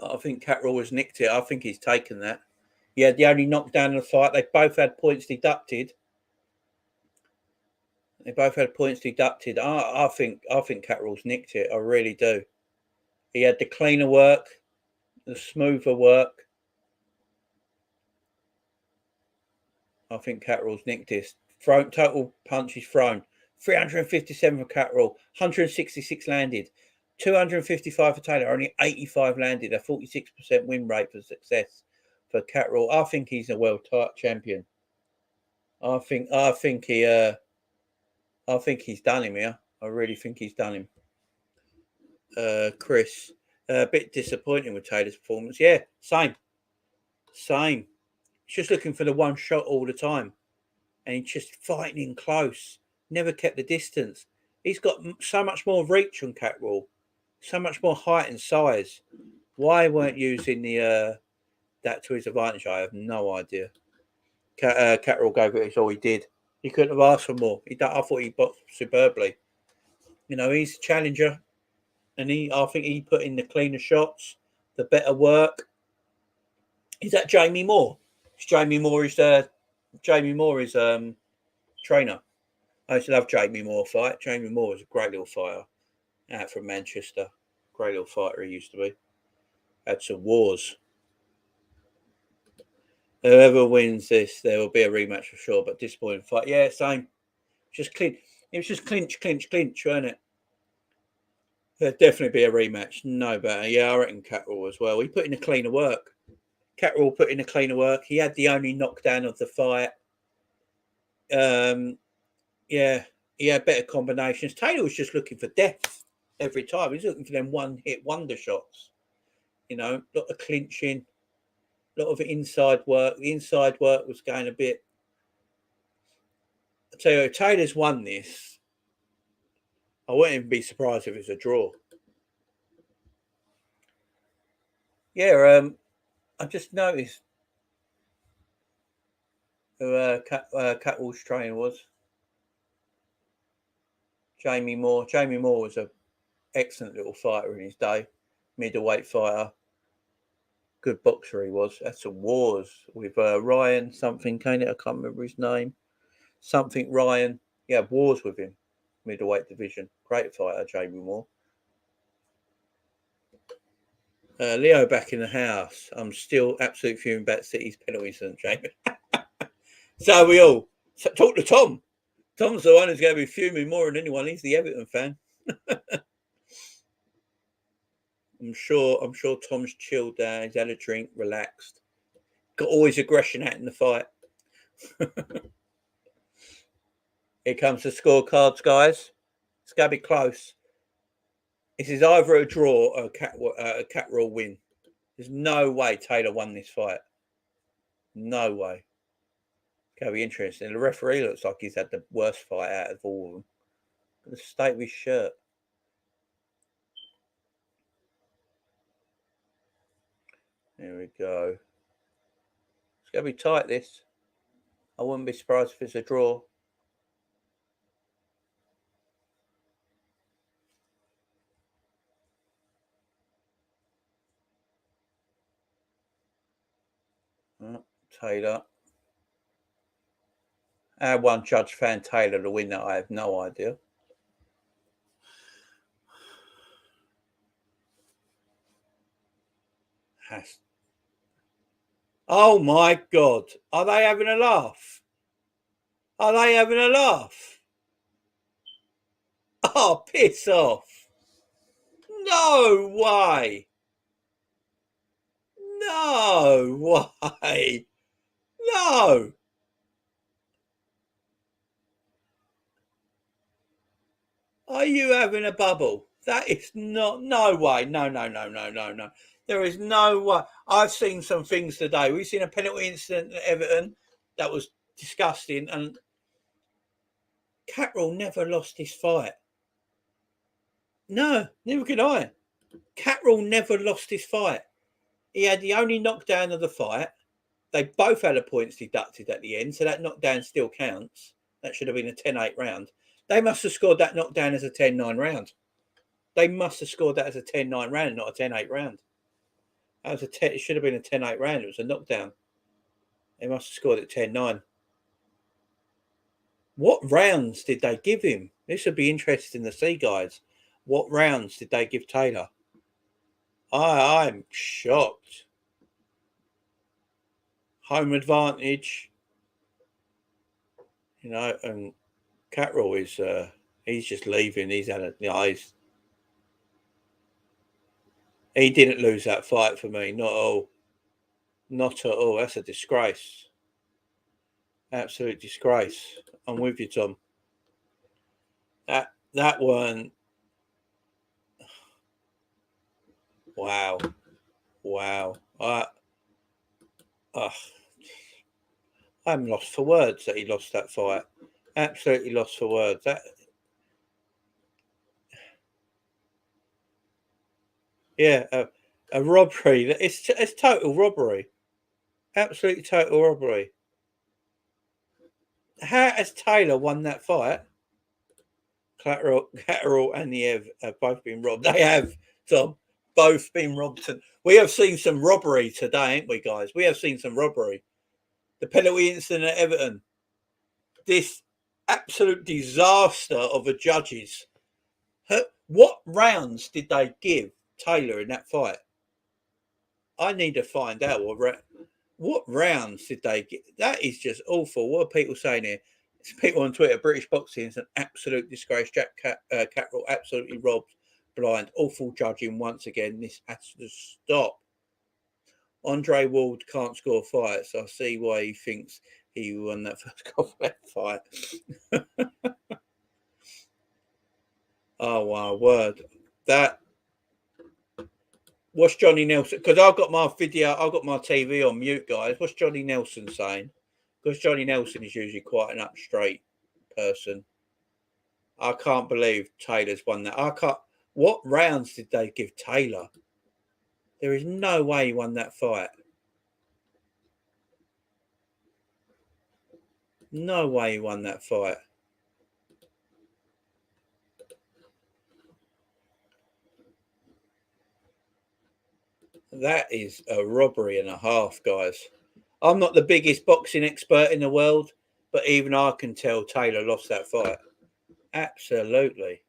I think Catterall has nicked it. I think he's taken that. He had the only knockdown in the fight. They both had points deducted. I think Catterall's nicked it. I really do. He had the cleaner work, the smoother work. I think Catterall's nicked this. Total punches thrown. 357 for Catterall. 166 landed. 255 for Taylor, only 85 landed, a 46% win rate for success for Catterall. I think he's a world champion. I think he's done him here. I really think he's done him. Chris, a bit disappointing with Taylor's performance. Yeah, same. He's just looking for the one shot all the time, and he's just fighting in close. Never kept the distance. He's got so much more reach on Catterall, so much more height and size. Why weren't using the that to his advantage? I have no idea. Catterall gave it all he did. He couldn't have asked for more. I thought he boxed superbly. You know, he's a challenger, and I think he put in the cleaner shots, the better work. Is that Jamie Moore? Jamie Moore is trainer. I used to love Jamie Moore fight. Jamie Moore was a great little fighter out from Manchester. Great little fighter he used to be. Had some wars. Whoever wins this, there will be a rematch for sure, but disappointing fight. Yeah, same. Just clinch. It was just clinch, wasn't it? There'll definitely be a rematch. No better. Yeah, I reckon Catterall as well. He put in a cleaner work. Catterall put in a cleaner work. He had the only knockdown of the fight. Yeah, he had better combinations. Taylor was just looking for depth every time. He's looking for them one-hit wonder shots. You know, a lot of clinching, a lot of inside work. The inside work was going a bit. I tell you, if Taylor's won this, I wouldn't even be surprised if it's a draw. Yeah, I just noticed who Catterall's trainer was. Jamie Moore. Jamie Moore was an excellent little fighter in his day, middleweight fighter. Good boxer he was. Had some wars with Ryan something, can't it? I can't remember his name. Something Ryan. Yeah, wars with him. Middleweight division. Great fighter, Jamie Moore. Leo back in the house. I'm still absolutely fuming about City's penalty incident, Jamie. So we all. So talk to Tom. Tom's the one who's going to be fuming more than anyone. He's the Everton fan. I'm sure Tom's chilled down. He's had a drink, relaxed. Got all his aggression out in the fight. Here comes the scorecards, guys. It's going to be close. This is either a draw or a Catterall win. There's no way Taylor won this fight. No way. It's going to be interesting. The referee looks like he's had the worst fight out of all of them. The state of his shirt. There we go. It's going to be tight, this. I wouldn't be surprised if it's a draw. Taylor. How one judge found Taylor to win that, I have no idea. Oh my God. Are they having a laugh? Are they having a laugh? Oh, piss off. No way. No way. No. Are you having a bubble? That is not. No way. No. There is no way. I've seen some things today. We've seen a penalty incident at Everton that was disgusting, and Catterall never lost his fight. No, neither could I. Catterall never lost his fight. He had the only knockdown of the fight. They both had the points deducted at the end, so that knockdown still counts. That should have been a 10-8 round. They must have scored that knockdown as a 10-9 round. They must have scored that as a 10-9 round, not a 10-8 round. That was it should have been a 10-8 round. It was a knockdown. They must have scored it 10-9. What rounds did they give him? This would be interesting to see, guys. What rounds did they give Taylor? I'm shocked. Home advantage. You know, and Catterall is he's just leaving. He's had a He didn't lose that fight for me. Not at all. Not at all. That's a disgrace. Absolute disgrace. I'm with you, Tom. That one. Wow. Wow. I'm lost for words that he lost that fight. Absolutely lost for words. A robbery. It's total robbery. Absolutely total robbery. How has Taylor won that fight? Catterall and Niev have both been robbed. They have, Tom, both been robbed. We have seen some robbery today, ain't we, guys? We have seen some robbery. The penalty incident at Everton. This absolute disaster of a judges. What rounds did they give Taylor in that fight? I need to find out what rounds did they get. That is just awful. What are people saying here? It's people on Twitter. British boxing is an absolute disgrace. Jack Catterall absolutely robbed, blind, awful judging once again. This has to stop. Andre Ward can't score fights. I see why he thinks he won that first Kovalev fight. Oh my word! What's Johnny Nelson? Because I've got my TV on mute, guys. What's Johnny Nelson saying? Because Johnny Nelson is usually quite an up straight person. I can't believe Taylor's won that. What rounds did they give Taylor? There is no way he won that fight. No way he won that fight. That is a robbery and a half, guys. I'm not the biggest boxing expert in the world, but even I can tell Taylor lost that fight. Absolutely.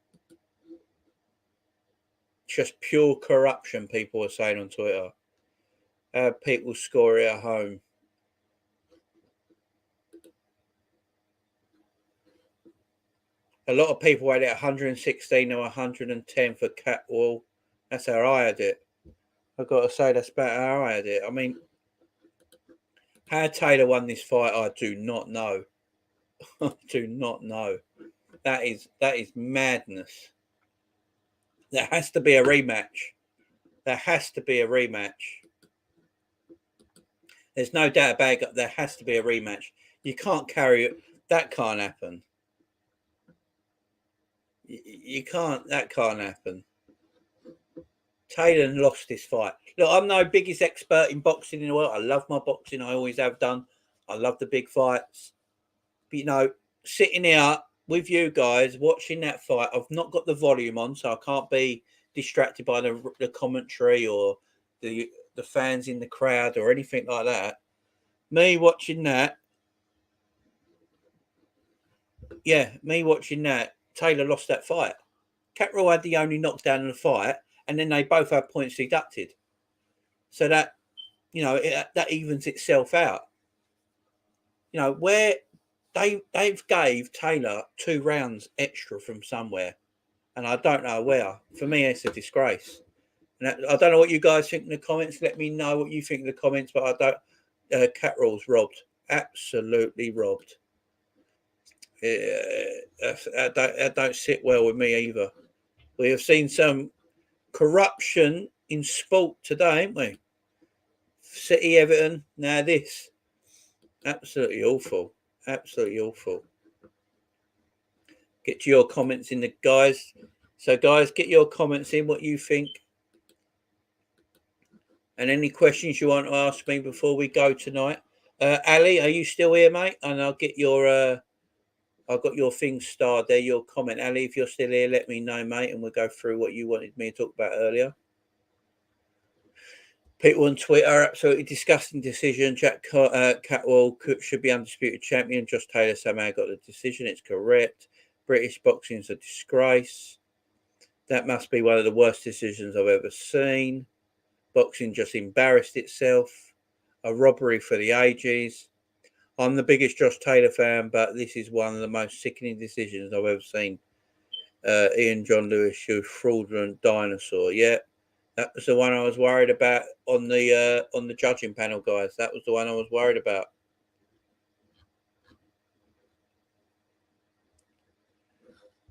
Just pure corruption, people are saying on Twitter. People score it at home. A lot of people had it 116 or 110 for Catterall. That's how I had it. I've got to say that's about how I had it. I mean, how Taylor won this fight, I do not know. I do not know. That is madness. There has to be a rematch. There has to be a rematch. There's no doubt about it. There has to be a rematch. You can't carry it. That can't happen. You can't. That can't happen. Taylor lost this fight. Look, I'm no biggest expert in boxing in the world. I love my boxing. I always have done. I love the big fights. But, sitting here with you guys watching that fight, I've not got the volume on, so I can't be distracted by the commentary or the fans in the crowd or anything like that. Me watching that, Taylor lost that fight. Catterall had the only knockdown in the fight, and then they both had points deducted. So that, that evens itself out. Where they've gave Taylor 2 rounds extra from somewhere, and I don't know where. For me, it's a disgrace. And I don't know what you guys think in the comments. Let me know what you think in the comments. But I don't. Catterall's robbed, absolutely robbed. That don't sit well with me either. We have seen some corruption in sport today, haven't we? City, Everton, now this. Absolutely awful. Absolutely awful. Get to your comments in the guys. So, guys, get your comments in what you think. And any questions you want to ask me before we go tonight. Ali, are you still here, mate? And I'll get your I've got your thing starred there, your comment. Ali, if you're still here, let me know, mate, and we'll go through what you wanted me to talk about earlier. People on Twitter are absolutely disgusting decision. Jack Catterall should be undisputed champion. Josh Taylor somehow got the decision. It's correct. British boxing is a disgrace. That must be one of the worst decisions I've ever seen. Boxing just embarrassed itself. A robbery for the ages. I'm the biggest Josh Taylor fan, but this is one of the most sickening decisions I've ever seen. Ian John Lewis, you fraudulent dinosaur. Yeah, That was the one I was worried about on the judging panel, guys. That was the one I was worried about.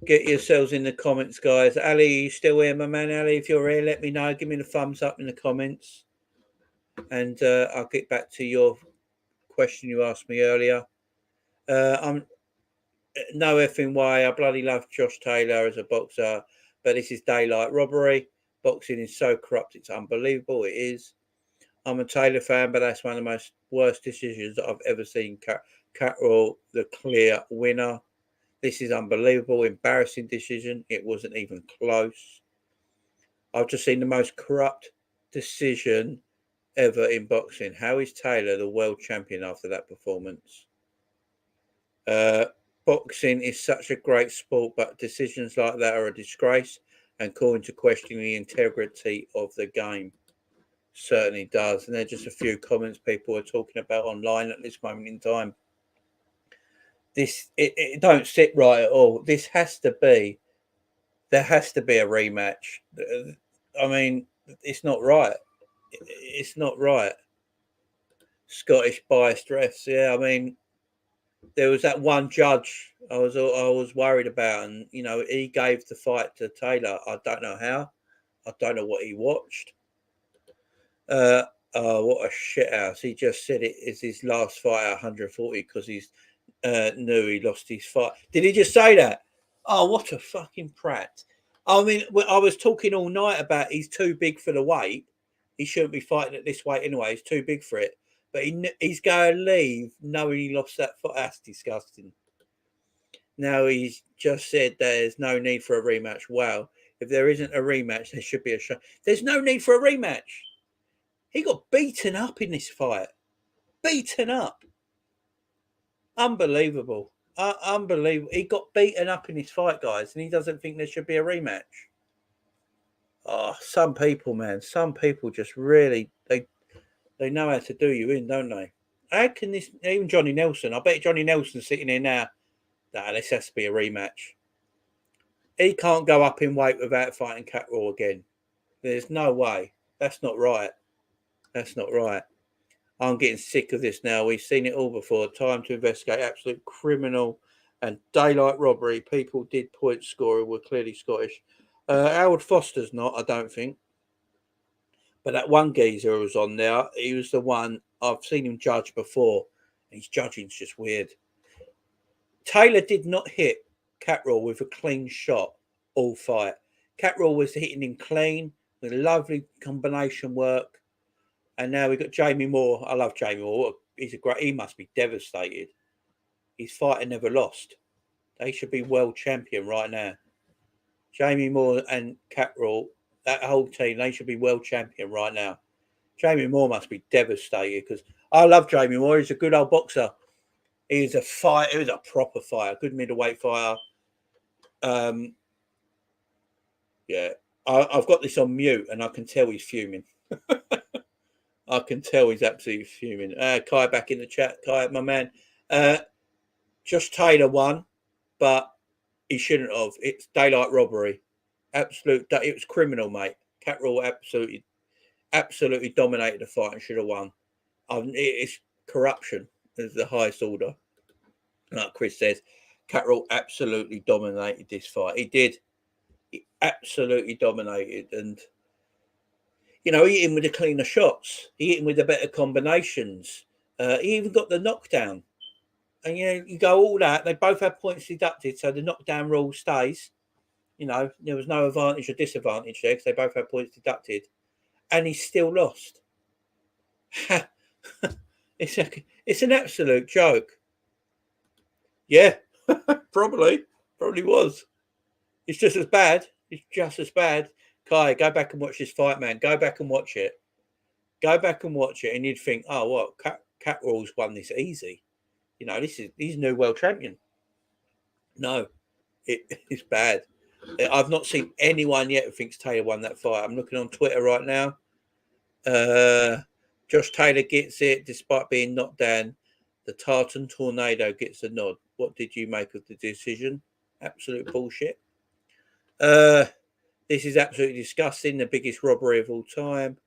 Get yourselves in the comments, guys. Ali, you still here, my man? Ali, if you're here, let me know. Give me the thumbs up in the comments, and I'll get back to your question you asked me earlier. I'm no effing way. I bloody love Josh Taylor as a boxer, but this is daylight robbery. Boxing is so corrupt, it's unbelievable. It is. I'm a Taylor fan, but that's one of the most worst decisions that I've ever seen. Catterall, the clear winner. This is unbelievable, embarrassing decision. It wasn't even close. I've just seen the most corrupt decision ever in boxing. How is Taylor the world champion after that performance? Boxing is such a great sport, but decisions like that are a disgrace and call into question the integrity of the game. Certainly does. And there's just a few comments people are talking about online at this moment in time. It don't sit right at all. There has to be a rematch. I mean, it's not right. It's not right. Scottish biased refs. Yeah, I mean, there was that one judge I was worried about, and he gave the fight to Taylor. I don't know how. I don't know what he watched. Oh, what a shit house! He just said it is his last fight at 140 because he's knew he lost his fight. Did he just say that? Oh, what a fucking prat! I mean, I was talking all night about he's too big for the weight. He shouldn't be fighting at this weight anyway. He's too big for it. But he's going to leave knowing he lost that fight. That's disgusting. Now he's just said there's no need for a rematch. Well, if there isn't a rematch, there should be a show. There's no need for a rematch. He got beaten up in this fight. Beaten up. Unbelievable. Unbelievable. He got beaten up in this fight, guys, and he doesn't think there should be a rematch. Oh, some people, man. Some people just really, they know how to do you in, don't they? How can this, even Johnny Nelson, I bet Johnny Nelson's sitting here now, this has to be a rematch. He can't go up in weight without fighting Catterall again. There's no way. That's not right. That's not right. I'm getting sick of this now. We've seen it all before. Time to investigate absolute criminal and daylight robbery. People did point score who were clearly Scottish. Howard Foster's not, I don't think. But that one geezer who was on there, he was the one I've seen him judge before. His judging's just weird. Taylor did not hit Catterall with a clean shot all fight. Catterall was hitting him clean with lovely combination work. And now we've got Jamie Moore. I love Jamie Moore. He must be devastated. His fighter never lost. They should be world champion right now. Jamie Moore and Catterall, that whole team, they should be world champion right now. Jamie Moore must be devastated because I love Jamie Moore. He's a good old boxer. He's a fighter. He was a proper fighter, good middleweight fighter. Yeah, I've got this on mute and I can tell he's fuming. I can tell he's absolutely fuming. Kai back in the chat. Kai, my man. Josh Taylor won, but he shouldn't have. It's daylight robbery. Absolute. It was criminal, mate. Catterall absolutely dominated the fight and should have won. It's corruption is the highest order. Like Chris says, Catterall absolutely dominated this fight. He did. He absolutely dominated. And, he hit him with the cleaner shots. He hit him with the better combinations. He even got the knockdown. And, you go all that. They both had points deducted, so the knockdown rule stays. There was no advantage or disadvantage there because they both had points deducted. And he still lost. It's an absolute joke. Yeah, probably was. It's just as bad. It's just as bad. Kai, go back and watch this fight, man. Go back and watch it. Go back and watch it, and you'd think, oh, what? Catterall's won this easy. He's new world champion. No, it's bad. I've not seen anyone yet who thinks Taylor won that fight. I'm looking on Twitter right now. Josh Taylor gets it despite being knocked down. The Tartan Tornado gets a nod. What did you make of the decision? Absolute bullshit. This is absolutely disgusting. The biggest robbery of all time.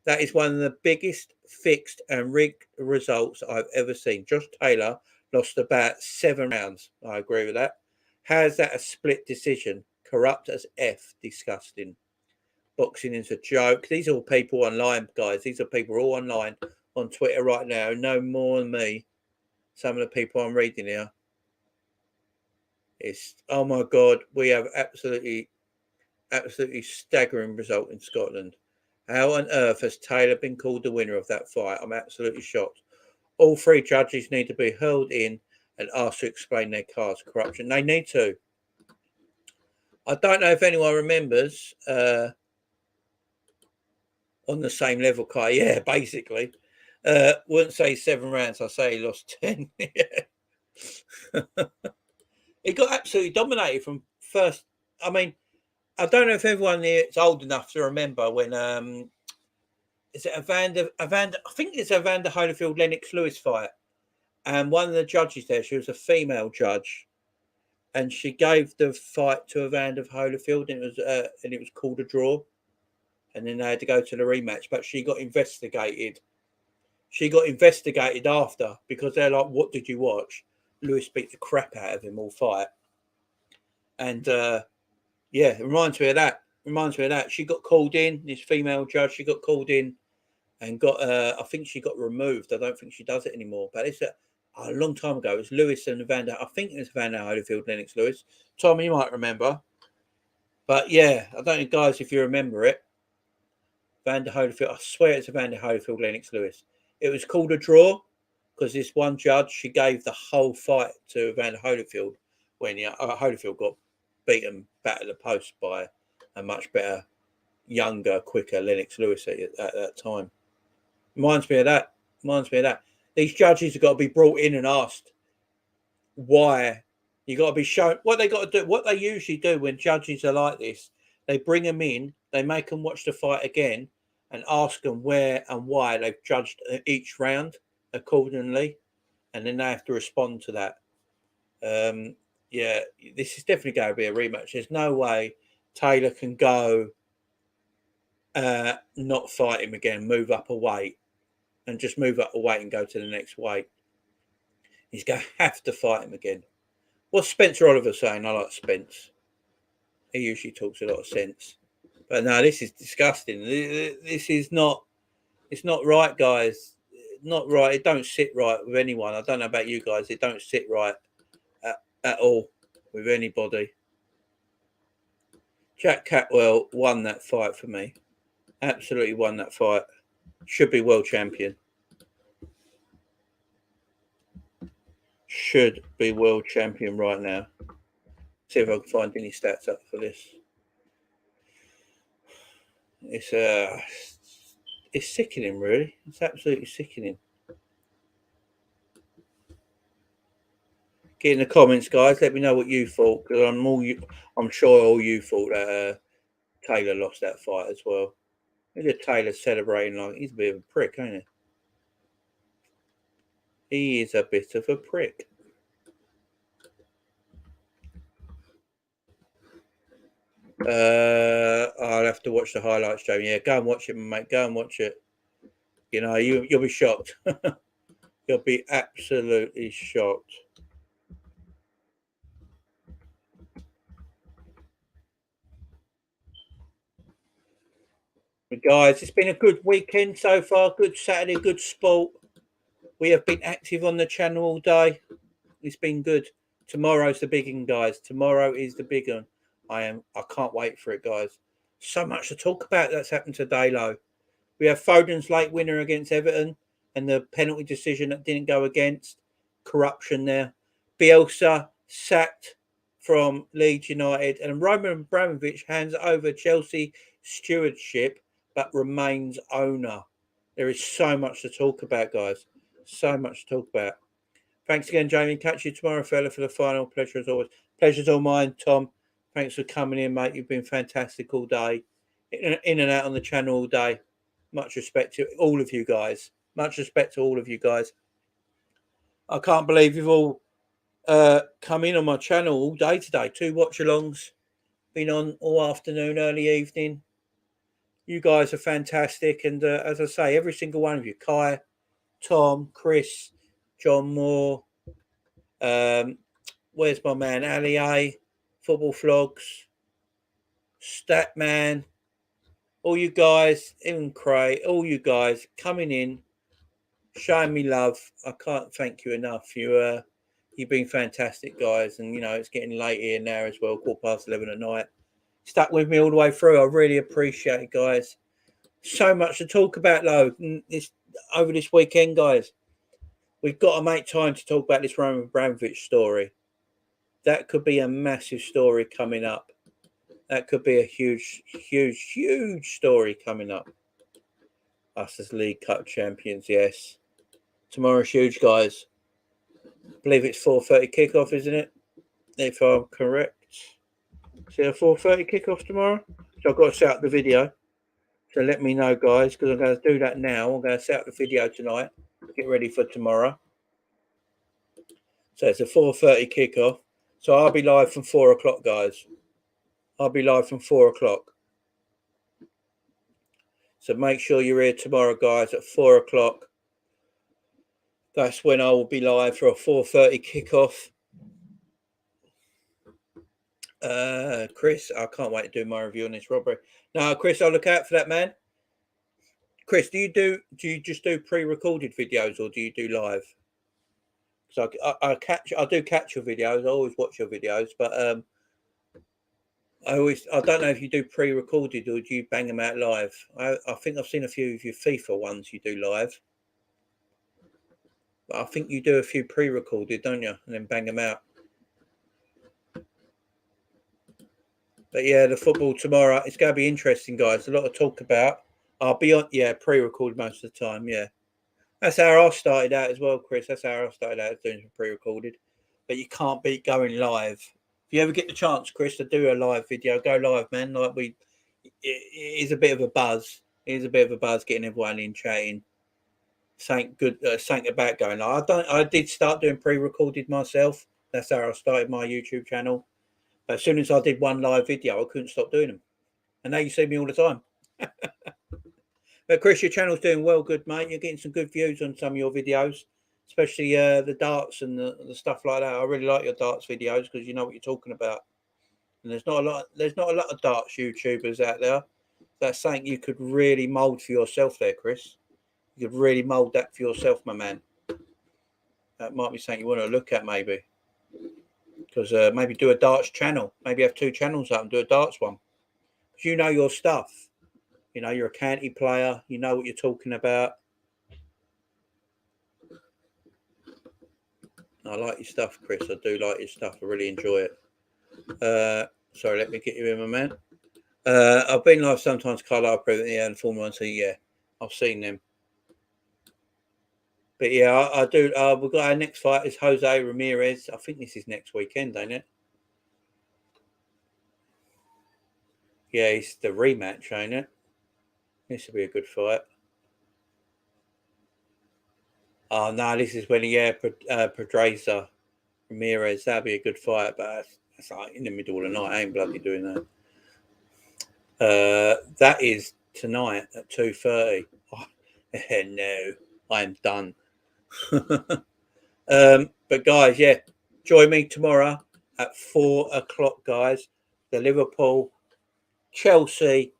That is one of the biggest fixed and rigged results I've ever seen. Josh Taylor lost about 7 rounds. I agree with that. How is that a split decision? Corrupt as F. Disgusting. Boxing is a joke. These are all people online, guys. These are people all online on Twitter right now who know more than me. Some of the people I'm reading here. It's, oh my God, we have absolutely staggering result in Scotland. How on earth has Taylor been called the winner of that fight? I'm absolutely shocked. All 3 judges need to be held in and asked to explain their cards. Corruption. They need to. I don't know if anyone remembers on the same level, Kai. Yeah, basically. Wouldn't say 7 rounds. I say he lost 10. He got absolutely dominated from first. I mean, I don't know if everyone here is old enough to remember when is it Evander? I think it's Evander Holyfield Lennox Lewis fight, and one of the judges there, she was a female judge, and she gave the fight to Evander Holyfield, and it was called a draw, and then they had to go to the rematch, but she got investigated. She got investigated after because they're like, "What did you watch?" Lewis beat the crap out of him all fight, and yeah, it reminds me of that. She got called in. This female judge, she got called in and got. I think she got removed. I don't think she does it anymore. But it's a long time ago. It was Lewis and Evander. I think it was Evander Holyfield, Lennox Lewis. Tom, you might remember. But yeah, I don't know, guys, if you remember it. Evander Holyfield. I swear it's Evander Holyfield, Lennox Lewis. It was called a draw because this one judge, she gave the whole fight to Evander Holyfield when Holyfield got beaten back at the post by a much better, younger, quicker Lennox Lewis at that time. Reminds me of that. These judges have got to be brought in and asked why. You got to be shown what they got to do. What they usually do when judges are like this, they bring them in, they make them watch the fight again, and ask them where and why they've judged each round accordingly, and then they have to respond to that. Yeah, this is definitely going to be a rematch. There's no way Taylor can go not fight him again, move up a weight, and just move up a weight and go to the next weight. He's going to have to fight him again. What's Spencer Oliver saying? I like Spence. He usually talks a lot of sense. But no, this is disgusting. This is not, it's not right, guys. Not right. It don't sit right with anyone. I don't know about you guys. It don't sit right at all with anybody. Jack Catterall won that fight for me. Absolutely won that fight. Should be world champion. Should be world champion right now. See if I can find any stats up for this. It's sickening, really. It's absolutely sickening. Get in the comments, guys. Let me know what you thought, because I'm sure all you thought that Taylor lost that fight as well. Look at Taylor celebrating like he's a bit of a prick, ain't he? He is a bit of a prick. I'll have to watch the highlights, Jamie. Yeah, go and watch it, mate. Go and watch it. You know, you'll be shocked. You'll be absolutely shocked. But guys, it's been a good weekend so far. Good Saturday, good sport. We have been active on the channel all day. It's been good. Tomorrow's the big one, guys. Tomorrow is the big one. I can't wait for it, guys. So much to talk about that's happened today, though. We have Foden's late winner against Everton and the penalty decision that didn't go against. Corruption there. Bielsa sacked from Leeds United, and Roman Abramovich hands over Chelsea stewardship but remains owner. There is so much to talk about, guys. So much to talk about. Thanks again, Jamie. Catch you tomorrow, fella, for the final. Pleasure as always. Pleasure's all mine, Tom. Thanks for coming in, mate. You've been fantastic all day. In and out on the channel all day. Much respect to all of you guys. Much respect to all of you guys. I can't believe you've all come in on my channel all day today. 2 watch-alongs. been on all afternoon, early evening. You guys are fantastic. And as I say, every single one of you, Kai, Tom, Chris, John Moore, where's my man, Ali A, Football Flogs, Statman, all you guys, even Cray, all you guys coming in, showing me love. I can't thank you enough. You've been fantastic, guys. And, it's getting late here now as well, 11:15 at night. Stuck with me all the way through. I really appreciate it, guys. So much to talk about, though, over this weekend, guys. We've got to make time to talk about this Roman Abramovich story. That could be a massive story coming up. That could be a huge, huge, huge story coming up. Us as League Cup champions, yes. Tomorrow's huge, guys. I believe it's 4:30 kickoff, isn't it? If I'm correct. Is it a 4:30 kickoff tomorrow? So I've got to set up the video. So let me know, guys, because I'm going to do that now. I'm going to set up the video tonight. Get ready for tomorrow. So it's a 4:30 kickoff. So I'll be live from 4 o'clock, guys. I'll be live from 4 o'clock. So make sure you're here tomorrow, guys, at 4 o'clock. That's when I will be live for a 4:30 kickoff. Chris, I can't wait to do my review on this robbery. No, Chris, I'll look out for that, man. Chris, do you just do pre-recorded videos or do you do live? So I do catch your videos. I always watch your videos, but I don't know if you do pre-recorded or do you bang them out live. I think I've seen a few of your FIFA ones you do live. But I think you do a few pre-recorded, don't you? And then bang them out. But yeah, the football tomorrow, it's going to be interesting, guys. A lot to talk about. I'll be on, pre-recorded most of the time, yeah. That's how I started out as well, Chris. That's how I started out, doing some pre-recorded. But you can't beat going live. If you ever get the chance, Chris, to do a live video, go live, man. It is a bit of a buzz. It is a bit of a buzz getting everyone in chatting. Something about going live. I did start doing pre-recorded myself. That's how I started my YouTube channel. But as soon as I did one live video, I couldn't stop doing them. And now you see me all the time. But Chris, your channel's doing well, good, mate. You're getting some good views on some of your videos, especially the darts and the stuff like that. I really like your darts videos because you know what you're talking about. And there's not a lot of darts YouTubers out there. That's something you could really mould for yourself there, Chris. You could really mould that for yourself, my man. That might be something you want to look at, maybe. Because maybe do a darts channel. Maybe have 2 channels up and do a darts one. Because you know your stuff. You know, you're a county player. You know what you're talking about. I like your stuff, Chris. I do like your stuff. I really enjoy it. Sorry, let me get you in, my man. I've been live sometimes, Carlisle, and Formula 1, so yeah, I've seen them. But yeah, I do. We've got our next fight is Jose Ramirez. I think this is next weekend, ain't it? Yeah, it's the rematch, ain't it? This will be a good fight. Oh no, this is when Pedraza Ramirez. That'll be a good fight, but that's like in the middle of the night. I ain't bloody doing that. That is tonight at 2:30. Oh, no, I'm done. But guys, yeah, join me tomorrow at 4 o'clock, guys. The Liverpool Chelsea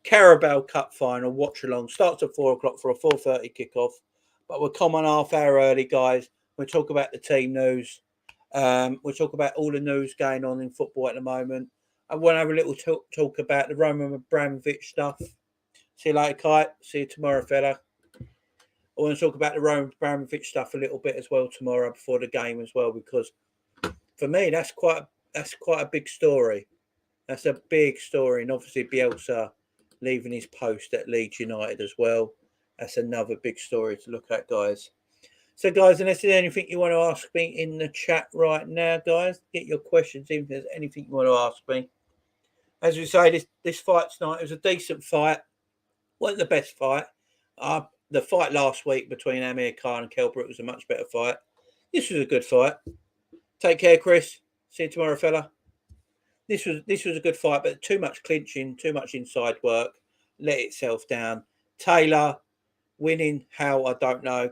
Carabao Cup final watch along starts at 4 o'clock for a 4:30 kickoff. But we'll come on half hour early, guys. We'll talk about the team news. We'll talk about all the news going on in football at the moment. I want to have a little talk about the Roman Abramovich stuff. See you later, Kite. See you tomorrow, fella. I want to talk about the Roman Abramovich stuff a little bit as well tomorrow before the game as well, because for me that's quite a big story. That's a big story, and obviously Bielsa leaving his post at Leeds United as well. That's another big story to look at, guys. So, guys, unless there's anything you want to ask me in the chat right now, guys, get your questions in if there's anything you want to ask me. As we say, this fight tonight, it was a decent fight. Wasn't the best fight. The fight last week between Amir Khan and Kell Brook was a much better fight. This was a good fight. Take care, Chris. See you tomorrow, fella. this was a good fight, but too much clinching, too much inside work, let itself down. Taylor winning, how I don't know.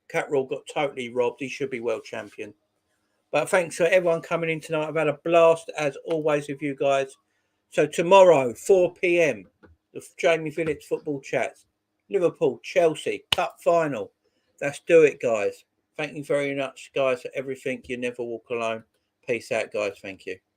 Catterall got totally robbed. He should be world champion. But thanks for everyone coming in tonight. I've had a blast as always with you guys. So tomorrow, 4 p.m, the Jamie Phillips football chats. Liverpool, Chelsea, cup final. Let's do it, guys. Thank you very much, guys, for everything. You never walk alone. Peace out, guys. Thank you.